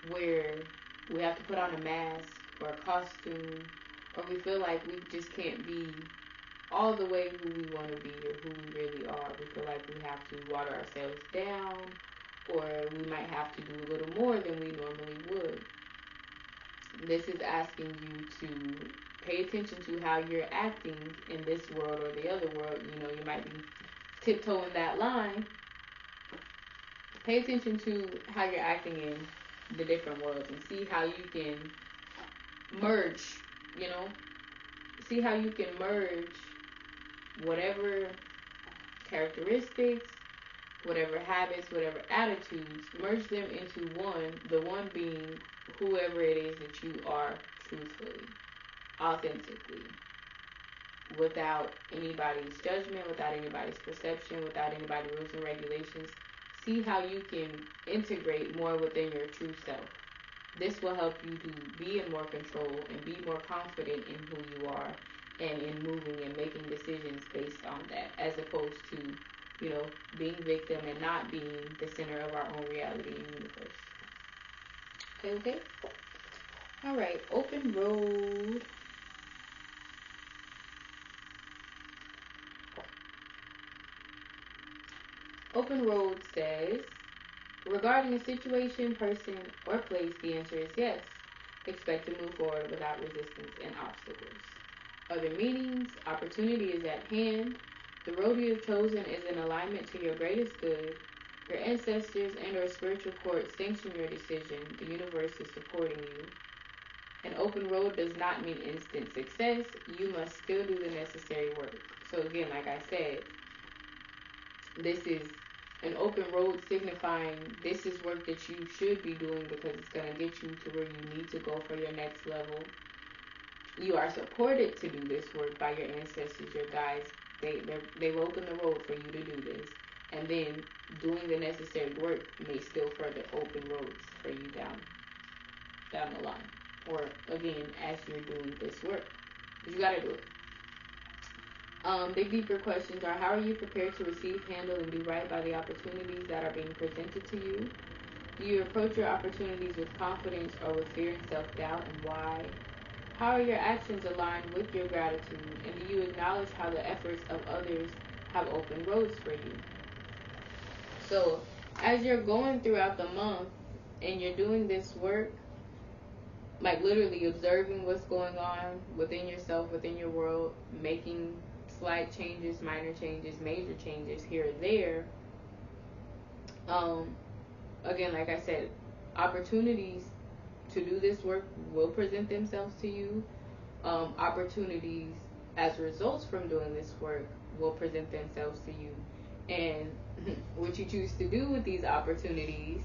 where we have to put on a mask or a costume, or we feel like we just can't be all the way who we want to be or who we really are. We feel like we have to water ourselves down, or we might have to do a little more than we normally would. This is asking you to pay attention to how you're acting in this world or the other world. You know, you might be tiptoeing that line. Pay attention to how you're acting in the different worlds and see how you can merge, see how you can merge whatever characteristics, whatever habits, whatever attitudes, merge them into one, the one being whoever it is that you are truthfully, authentically, without anybody's judgment, without anybody's perception, without anybody's rules and regulations. See how you can integrate more within your true self. This will help you to be in more control and be more confident in who you are and in moving and making decisions based on that, as opposed to, being victim and not being the center of our own reality and universe. Okay? All right, open road. Open road says, regarding a situation, person, or place, the answer is yes. Expect to move forward without resistance and obstacles. Other meanings, opportunity is at hand. The road you have chosen is in alignment to your greatest good. Your ancestors and or spiritual court sanction your decision. The universe is supporting you. An open road does not mean instant success. You must still do the necessary work. So again, like I said, this is an open road signifying this is work that you should be doing because it's going to get you to where you need to go for your next level. You are supported to do this work by your ancestors, your guides. They've opened the road for you to do this. And then doing the necessary work may still further open roads for you down the line. Or again, as you're doing this work. You gotta do it. The deeper questions are: how are you prepared to receive, handle, and do right by the opportunities that are being presented to you? Do you approach your opportunities with confidence or with fear and self-doubt, and why? How are your actions aligned with your gratitude? And do you acknowledge how the efforts of others have opened roads for you? So, as you're going throughout the month and you're doing this work, like literally observing what's going on within yourself, within your world, making slight changes, minor changes, major changes here and there. Again, like I said, opportunities to do this work will present themselves to you. Opportunities as results from doing this work will present themselves to you. And what you choose to do with these opportunities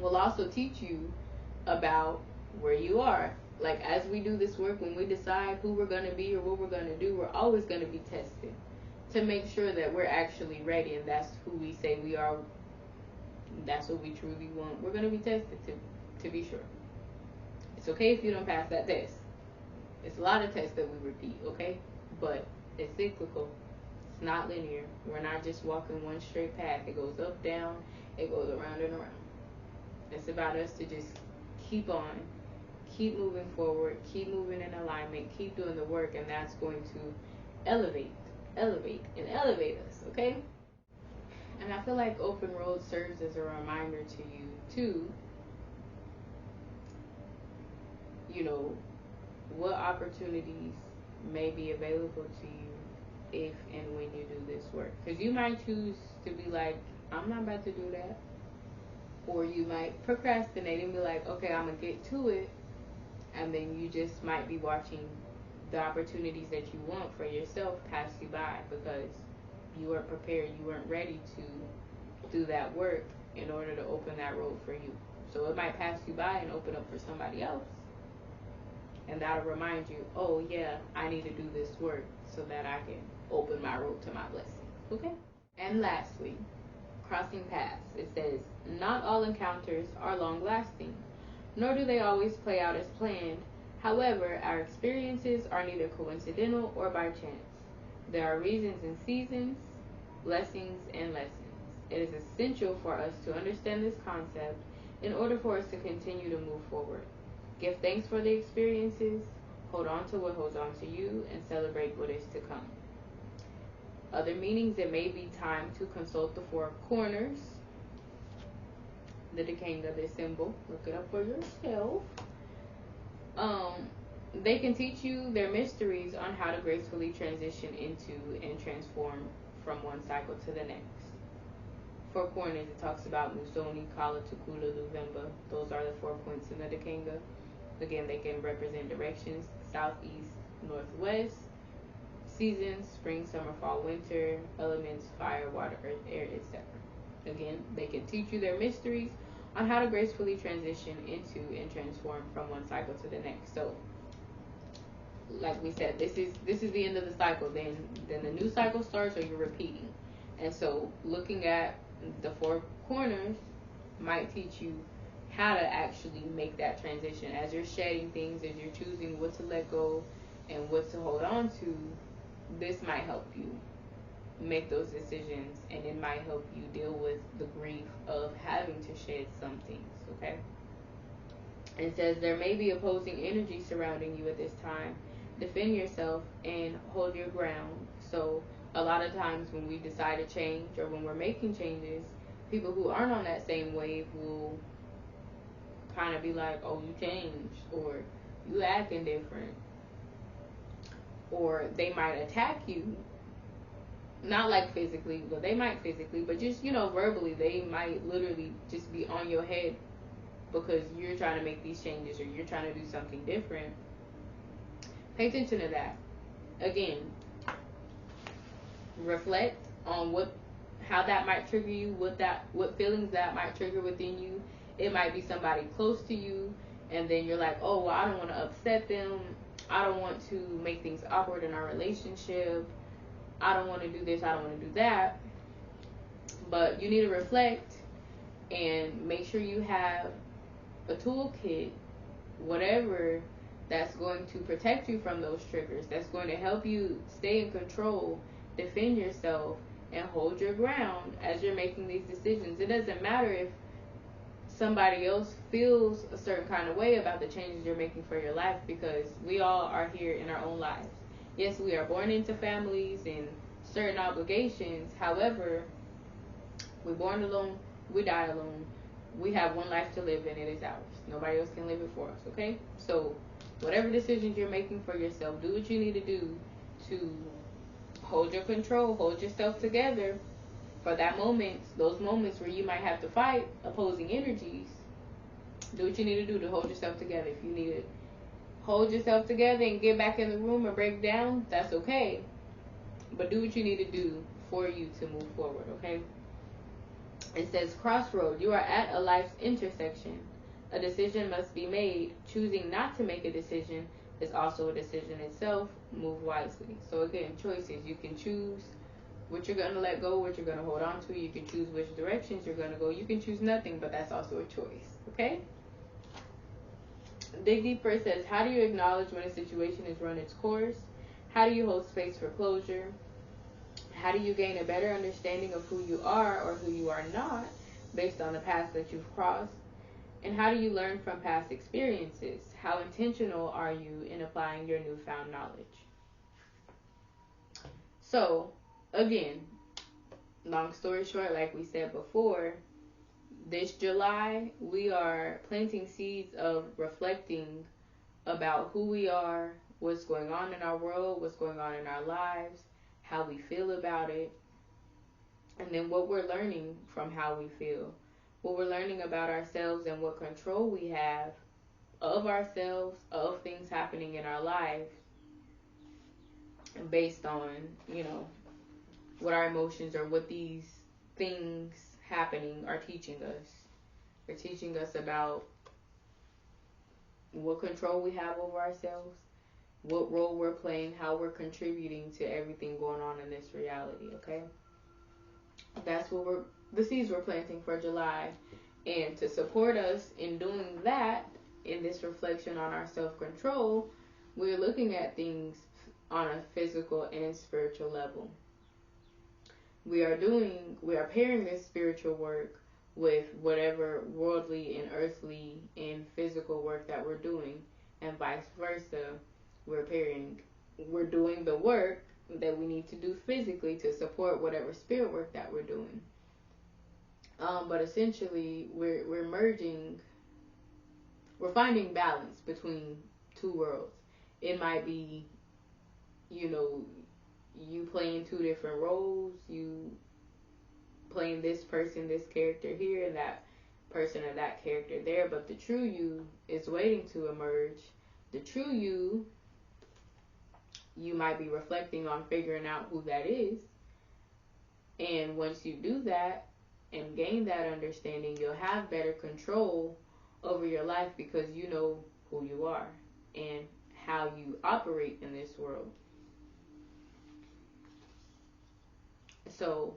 will also teach you about where you are. Like, as we do this work, when we decide who we're going to be or what we're going to do, we're always going to be tested to make sure that we're actually ready, and that's who we say we are. That's what we truly want. We're going to be tested to be sure. It's okay if you don't pass that test. It's a lot of tests that we repeat, okay? But it's cyclical. It's not linear. We're not just walking one straight path. It goes up, down. It goes around and around. It's about us to just keep on, keep moving forward, keep moving in alignment, keep doing the work, and that's going to elevate, and elevate us, okay? And I feel like open road serves as a reminder to you, too, what opportunities may be available to you if and when you do this work. Because you might choose to be like, I'm not about to do that. Or you might procrastinate and be like, okay, I'm going to get to it. And then you just might be watching the opportunities that you want for yourself pass you by because you weren't prepared, you weren't ready to do that work in order to open that road for you. So it might pass you by and open up for somebody else. And that'll remind you, oh yeah, I need to do this work so that I can open my road to my blessing. Okay? And lastly, crossing paths. It says, not all encounters are long lasting, nor do they always play out as planned. However, our experiences are neither coincidental or by chance. There are reasons and seasons, blessings and lessons. It is essential for us to understand this concept in order for us to continue to move forward. Give thanks for the experiences, hold on to what holds on to you, and celebrate what is to come. Other meanings: it may be time to consult the Four Corners, the Dekanga, this symbol. Look it up for yourself. They can teach you their mysteries on how to gracefully transition into and transform from one cycle to the next. Four Corners, it talks about Musoni, Kala, Tukula, Luvemba. Those are the 4 points in the Dekanga. Again, they can represent directions: southeast, northwest, seasons: spring, summer, fall, winter, elements: fire, water, earth, air, etc. Again, they can teach you their mysteries on how to gracefully transition into and transform from one cycle to the next. So, like we said, this is the end of the cycle. Then the new cycle starts, or you're repeating. And so, looking at the 4 corners might teach you how to actually make that transition as you're shedding things, as you're choosing what to let go and what to hold on to. This might help you make those decisions, and it might help you deal with the grief of having to shed some things, okay? It says there may be opposing energy surrounding you at this time. Defend yourself and hold your ground. So a lot of times when we decide to change or when we're making changes, people who aren't on that same wave will kind of be like, oh, you changed, or you acting different, or they might attack you. Not like physically, but just verbally, they might literally just be on your head because you're trying to make these changes or you're trying to do something different. Pay attention to that. Again, reflect on how that might trigger you, what feelings that might trigger within you. It might be somebody close to you, and then you're like, oh, well, I don't want to upset them. I don't want to make things awkward in our relationship. I don't want to do this. I don't want to do that. But you need to reflect and make sure you have a toolkit, whatever, that's going to protect you from those triggers, that's going to help you stay in control, defend yourself, and hold your ground as you're making these decisions. It doesn't matter if somebody else feels a certain kind of way about the changes you're making for your life, because we all are here in our own lives. Yes, we are born into families and certain obligations. However, we're born alone, we die alone. We have one life to live and it is ours. Nobody else can live it for us, okay? So whatever decisions you're making for yourself, do what you need to do to hold your control, hold yourself together for that moment, those moments where you might have to fight opposing energies. Do what you need to do to hold yourself together. If you need to hold yourself together and get back in the room and break down, that's okay. But do what you need to do for you to move forward, okay? It says, crossroad. You are at a life's intersection. A decision must be made. Choosing not to make a decision is also a decision itself. Move wisely. So again, choices. You can choose what you're going to let go, what you're going to hold on to. You can choose which directions you're going to go. You can choose nothing, but that's also a choice. Okay? Dig Deeper says, how do you acknowledge when a situation has run its course? How do you hold space for closure? How do you gain a better understanding of who you are or who you are not based on the paths that you've crossed? And how do you learn from past experiences? How intentional are you in applying your newfound knowledge? So, again, long story short, like we said before, this July, we are planting seeds of reflecting about who we are, what's going on in our world, what's going on in our lives, how we feel about it, and then what we're learning from how we feel, what we're learning about ourselves and what control we have of ourselves, of things happening in our life, based on, what our emotions or what these things happening are teaching us. They're teaching us about what control we have over ourselves, what role we're playing, how we're contributing to everything going on in this reality, okay? That's what the seeds we're planting for July. And to support us in doing that, in this reflection on our self-control, we're looking at things on a physical and spiritual level. We are pairing this spiritual work with whatever worldly and earthly and physical work that we're doing, and vice versa. We're doing the work that we need to do physically to support whatever spirit work that we're doing. But essentially, we're merging, we're finding balance between two worlds. It might be, you playing two different roles, you playing this person, this character here, and that person or that character there, but the true you is waiting to emerge. The true you might be reflecting on figuring out who that is. And once you do that and gain that understanding, you'll have better control over your life because you know who you are and how you operate in this world. So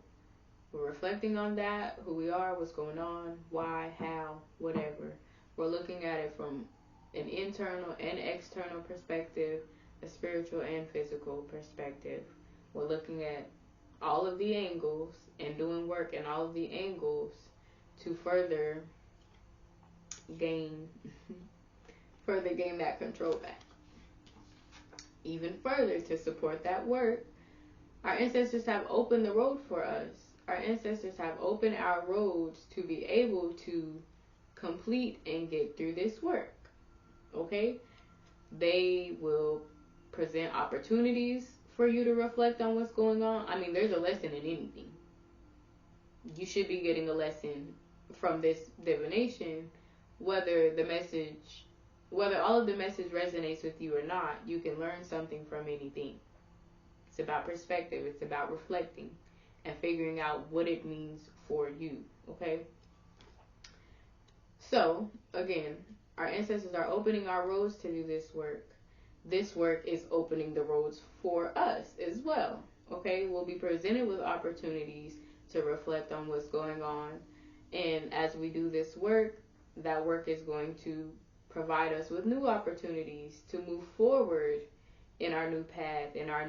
we're reflecting on that, who we are, what's going on, why, how, whatever. We're looking at it from an internal and external perspective, a spiritual and physical perspective. We're looking at all of the angles and doing work in all of the angles to further gain that control back. Even further, to support that work, our ancestors have opened the road for us. Our ancestors have opened our roads to be able to complete and get through this work. Okay? They will present opportunities for you to reflect on what's going on. I mean, there's a lesson in anything. You should be getting a lesson from this divination whether the message, whether all of the message resonates with you or not, you can learn something from anything. It's about perspective. It's about reflecting and figuring out what it means for you. Okay? So, again, our ancestors are opening our roads to do this work. This work is opening the roads for us as well. Okay? We'll be presented with opportunities to reflect on what's going on. And as we do this work, that work is going to provide us with new opportunities to move forward in our new path, in our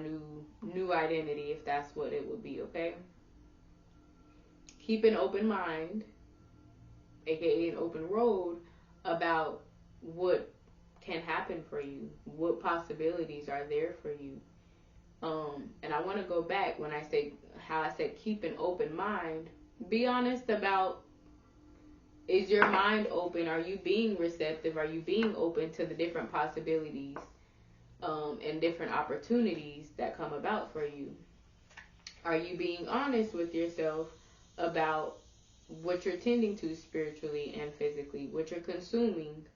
new identity, if that's what it would be, okay? Keep an open mind, aka an open road, about what can happen for you, what possibilities are there for you. And I want to go back when I say how I said keep an open mind. Be honest about, is your mind open? Are you being receptive? Are you being open to the different possibilities and different opportunities that come about for you? Are you being honest with yourself about what you're tending to spiritually and physically, what you're consuming,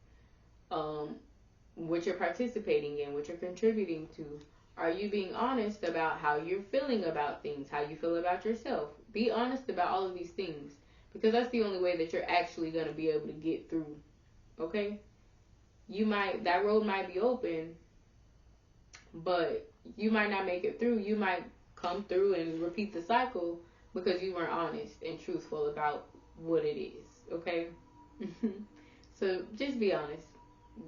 what you're participating in, what you're contributing to? Are you being honest about how you're feeling about things, how you feel about yourself? Be honest about all of these things, because that's the only way that you're actually going to be able to get through. Okay? That road might be open, but you might not make it through. You might come through and repeat the cycle because you weren't honest and truthful about what it is. Okay? So just be honest.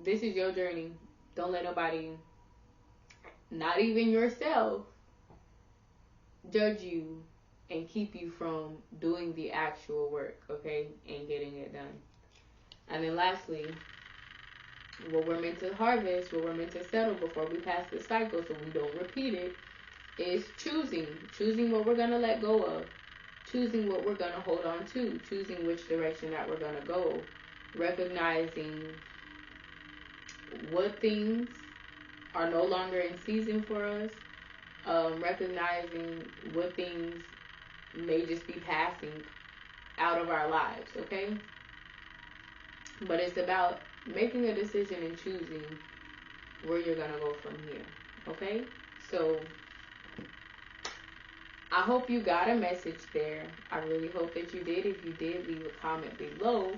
This is your journey. Don't let nobody, not even yourself, judge you and keep you from doing the actual work, okay, and getting it done. And then lastly, what we're meant to harvest, what we're meant to settle before we pass the cycle so we don't repeat it, is choosing what we're going to let go of, choosing what we're going to hold on to, choosing which direction that we're going to go, recognizing what things are no longer in season for us, recognizing what things may just be passing out of our lives, okay? But it's about making a decision and choosing where you're going to go from here, okay? So I hope you got a message there. I really hope that you did. If you did, leave a comment below.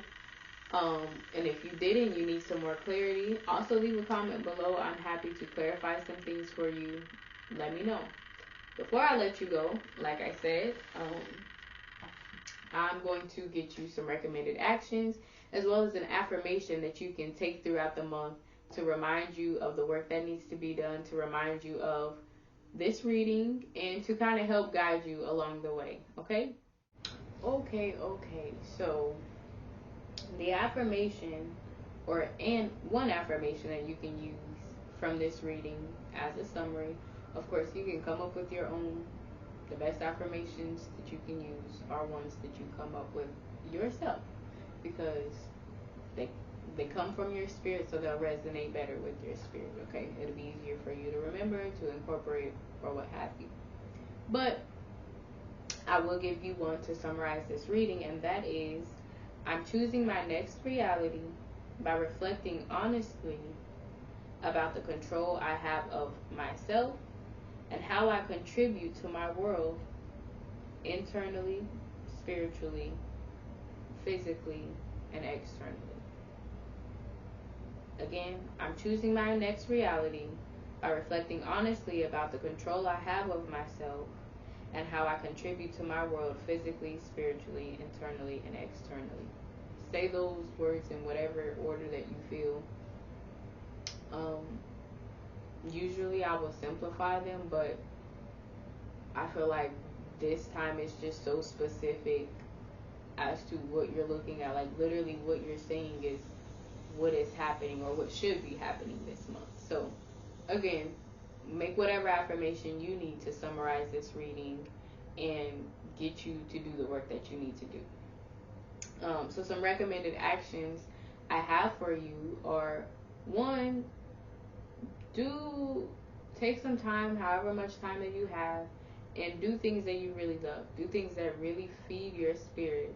And if you didn't, you need some more clarity, also leave a comment below. I'm happy to clarify some things for you. Let me know. Before I let you go, like I said, I'm going to get you some recommended actions as well as an affirmation that you can take throughout the month to remind you of the work that needs to be done, to remind you of this reading, and to kind of help guide you along the way, okay? Okay. So the affirmation, and one affirmation that you can use from this reading as a summary. Of course, you can come up with your own. The best affirmations that you can use are ones that you come up with yourself, because they come from your spirit, so they'll resonate better with your spirit, okay? It'll be easier for you to remember, to incorporate, or what have you. But I will give you one to summarize this reading, and that is, I'm choosing my next reality by reflecting honestly about the control I have of myself and how I contribute to my world internally, spiritually, physically, and externally. Again, I'm choosing my next reality by reflecting honestly about the control I have of myself and how I contribute to my world physically, spiritually, internally, and externally. Say those words in whatever order that you feel. Usually I will simplify them, but I feel like this time it's just so specific as to what you're looking at. Like literally what you're saying is what is happening or what should be happening this month. So again, make whatever affirmation you need to summarize this reading and get you to do the work that you need to do. So some recommended actions I have for you are, one, take some time, however much time that you have, and do things that you really love. Do things that really feed your spirit,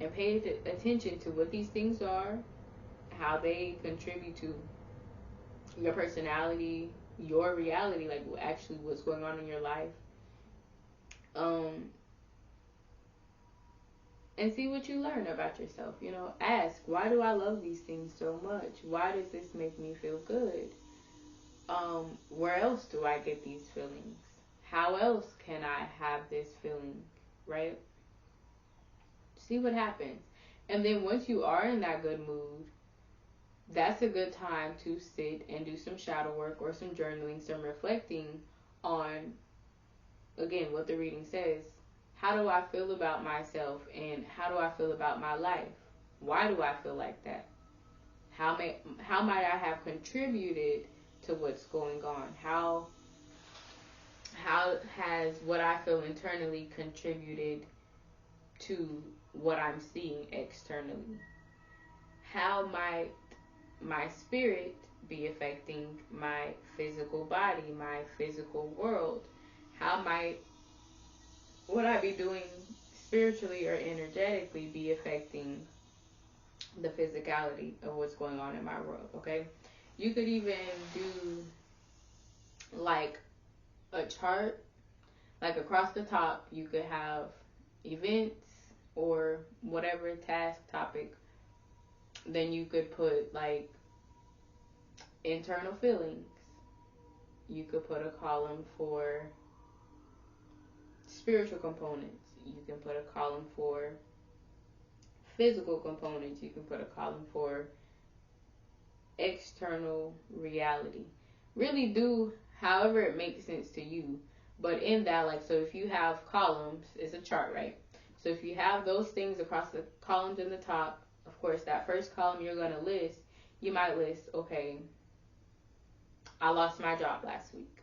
and pay attention to what these things are, how they contribute to your personality, your reality, like actually what's going on in your life. Um, and see what you learn about yourself. Ask, why do I love these things so much? Why does this make me feel good? Where else do I get these feelings? How else can I have this feeling, right? See what happens. And then once you are in that good mood, that's a good time to sit and do some shadow work or some journaling, some reflecting on, again, what the reading says. How do I feel about myself, and how do I feel about my life? Why do I feel like that? How might I have contributed to what's going on? How has what I feel internally contributed to what I'm seeing externally? How might my spirit be affecting my physical body, my physical world? How might what I be doing spiritually or energetically be affecting the physicality of what's going on in my world? Okay, you could even do like a chart, like across the top you could have events or whatever task topic. Then you could put like internal feelings. You could put a column for spiritual components. You can put a column for physical components. You can put a column for external reality. Really do however it makes sense to you. But in that, like, so if you have columns, it's a chart, right? So if you have those things across the columns in the top, of course, that first column you're going to list, you might list, okay, I lost my job last week.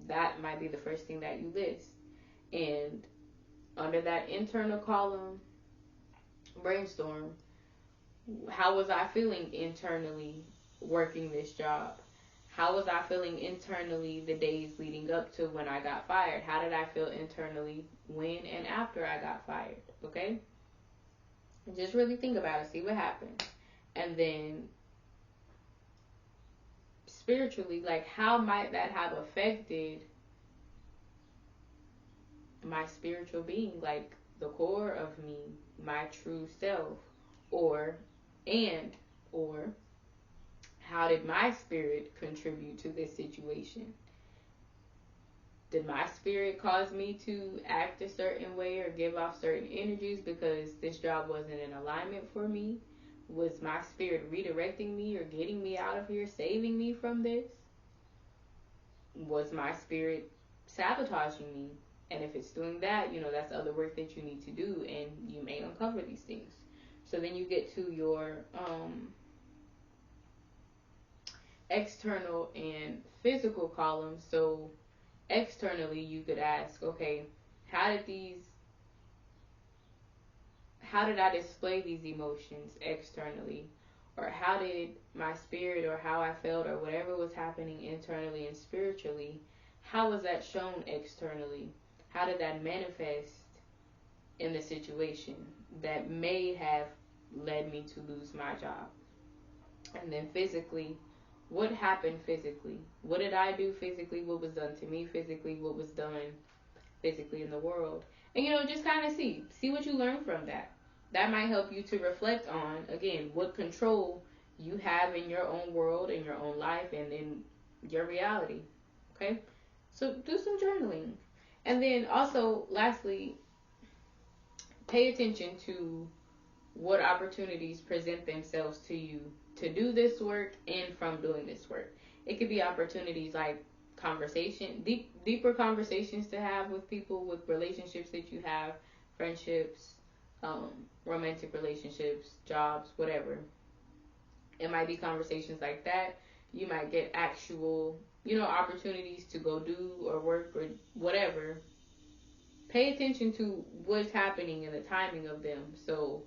That might be the first thing that you list. And under that internal column, brainstorm, how was I feeling internally working this job? How was I feeling internally the days leading up to when I got fired? How did I feel internally when and after I got fired? Okay? And just really think about it, see what happened. And then spiritually, like, how might that have affected my spiritual being, like the core of me, my true self? Or and or how did my spirit contribute to this situation? Did my spirit cause me to act a certain way or give off certain energies because this job wasn't in alignment for me? Was my spirit redirecting me or getting me out of here, saving me from this? Was my spirit sabotaging me? And if it's doing that, that's other work that you need to do, and you may uncover these things. So then you get to your external and physical columns. So externally, you could ask, okay, how did I display these emotions externally? Or how did my spirit, or how I felt, or whatever was happening internally and spiritually, how was that shown externally? How did that manifest in the situation that may have led me to lose my job? And then physically, what happened physically? What did I do physically? What was done to me physically? What was done physically in the world? And just kind of see what you learn from that. That might help you to reflect on, again, what control you have in your own world, in your own life, and in your reality. Okay? So do some journaling. And then also, lastly, pay attention to what opportunities present themselves to you to do this work and from doing this work. It could be opportunities like deeper conversations to have with people, with relationships that you have, friendships, romantic relationships, jobs, whatever. It might be conversations like that. You might get actual, opportunities to go do or work or whatever. Pay attention to what's happening and the timing of them. So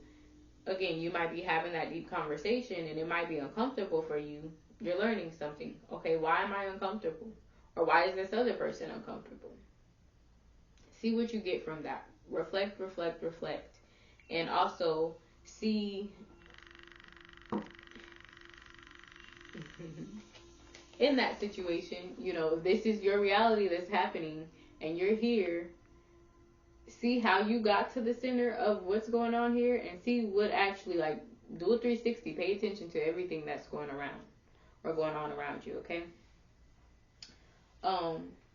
again, you might be having that deep conversation and it might be uncomfortable for you. You're learning something. Okay, why am I uncomfortable? Or why is this other person uncomfortable? See what you get from that. Reflect, reflect, reflect. And also see in that situation, this is your reality that's happening, and you're here. See how you got to the center of what's going on here, and see what actually, like, do a 360. Pay attention to everything that's going around or going on around you, okay?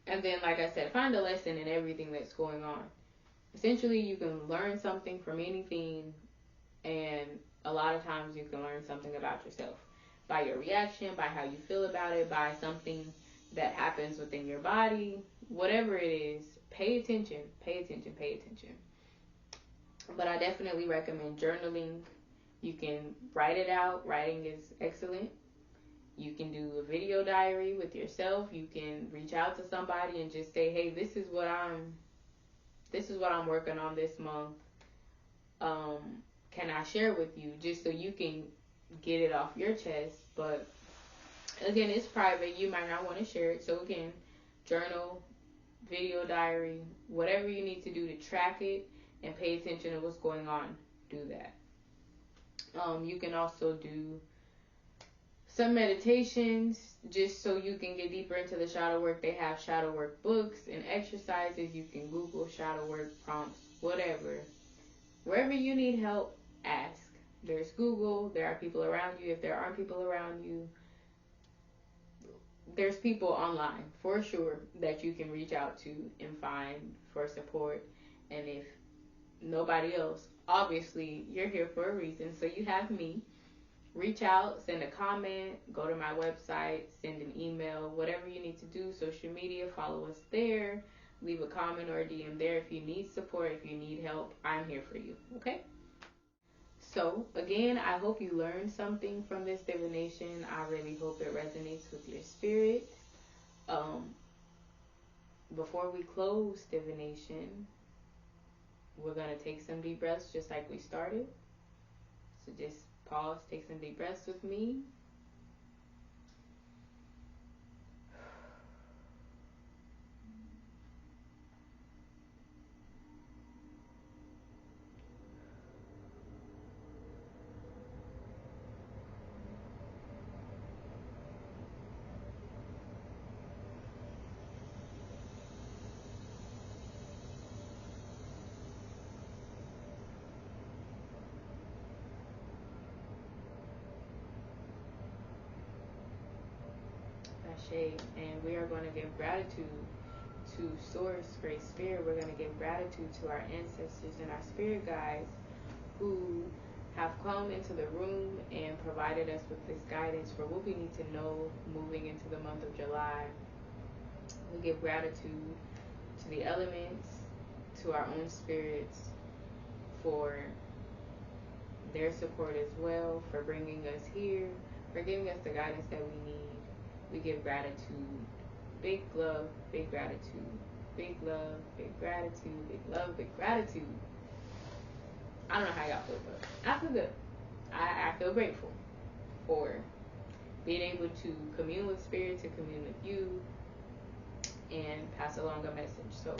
And then, like I said, find a lesson in everything that's going on. Essentially, you can learn something from anything, and a lot of times you can learn something about yourself by your reaction, by how you feel about it, by something that happens within your body, whatever it is. Pay attention, pay attention, pay attention. But I definitely recommend journaling. You can write it out. Writing is excellent. You can do a video diary with yourself. You can reach out to somebody and just say, "Hey, this is what I'm working on this month. Can I share with you?" Just so you can get it off your chest. But again, it's private. You might not want to share it. So again, journal, video diary, whatever you need to do to track it and pay attention to what's going on. Do that. You can also do some meditations just so you can get deeper into the shadow work. They have shadow work books and exercises. You can Google shadow work prompts, whatever. Wherever you need help, ask. There's Google. There are people around you. If there aren't people around you, there's people online for sure that you can reach out to and find for support. And if nobody else, obviously you're here for a reason, so you have me. Reach out, send a comment, go to my website, send an email, whatever you need to do. Social media, follow us there, leave a comment or a DM there. If you need support, if you need help, I'm here for you, okay? So again, I hope you learned something from this divination. I really hope it resonates with your spirit. Before we close divination, we're going to take some deep breaths just like we started. So just pause, take some deep breaths with me. And we are going to give gratitude to Source, Great Spirit. We're going to give gratitude to our ancestors and our spirit guides who have come into the room and provided us with this guidance for what we need to know moving into the month of July. We give gratitude to the elements, to our own spirits for their support as well, for bringing us here, for giving us the guidance that we need. We give gratitude, big love, big gratitude, big love, big gratitude, big love, big gratitude. I don't know how y'all feel, but I feel good. I feel grateful for being able to commune with spirit, to commune with you, and pass along a message. So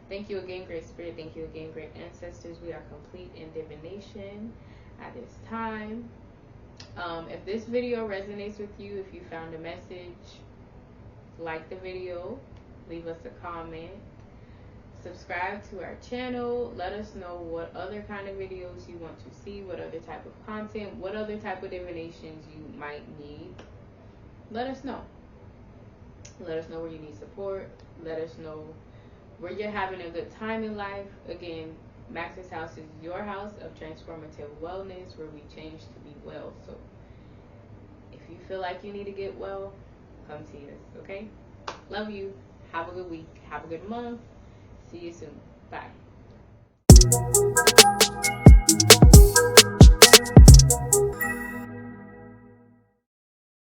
thank you again, Great Spirit. Thank you again, Great Ancestors. We are complete in divination at this time. If this video resonates with you, if you found a message, like the video, leave us a comment, subscribe to our channel, let us know what other kind of videos you want to see, what other type of content, what other type of divinations you might need. Let us know. Let us know where you need support. Let us know where you're having a good time in life. Again, Max's house is your house of transformative wellness, where we change to be well. So if you feel like you need to get well, come see us, okay? Love you. Have a good week. Have a good month. See you soon. Bye.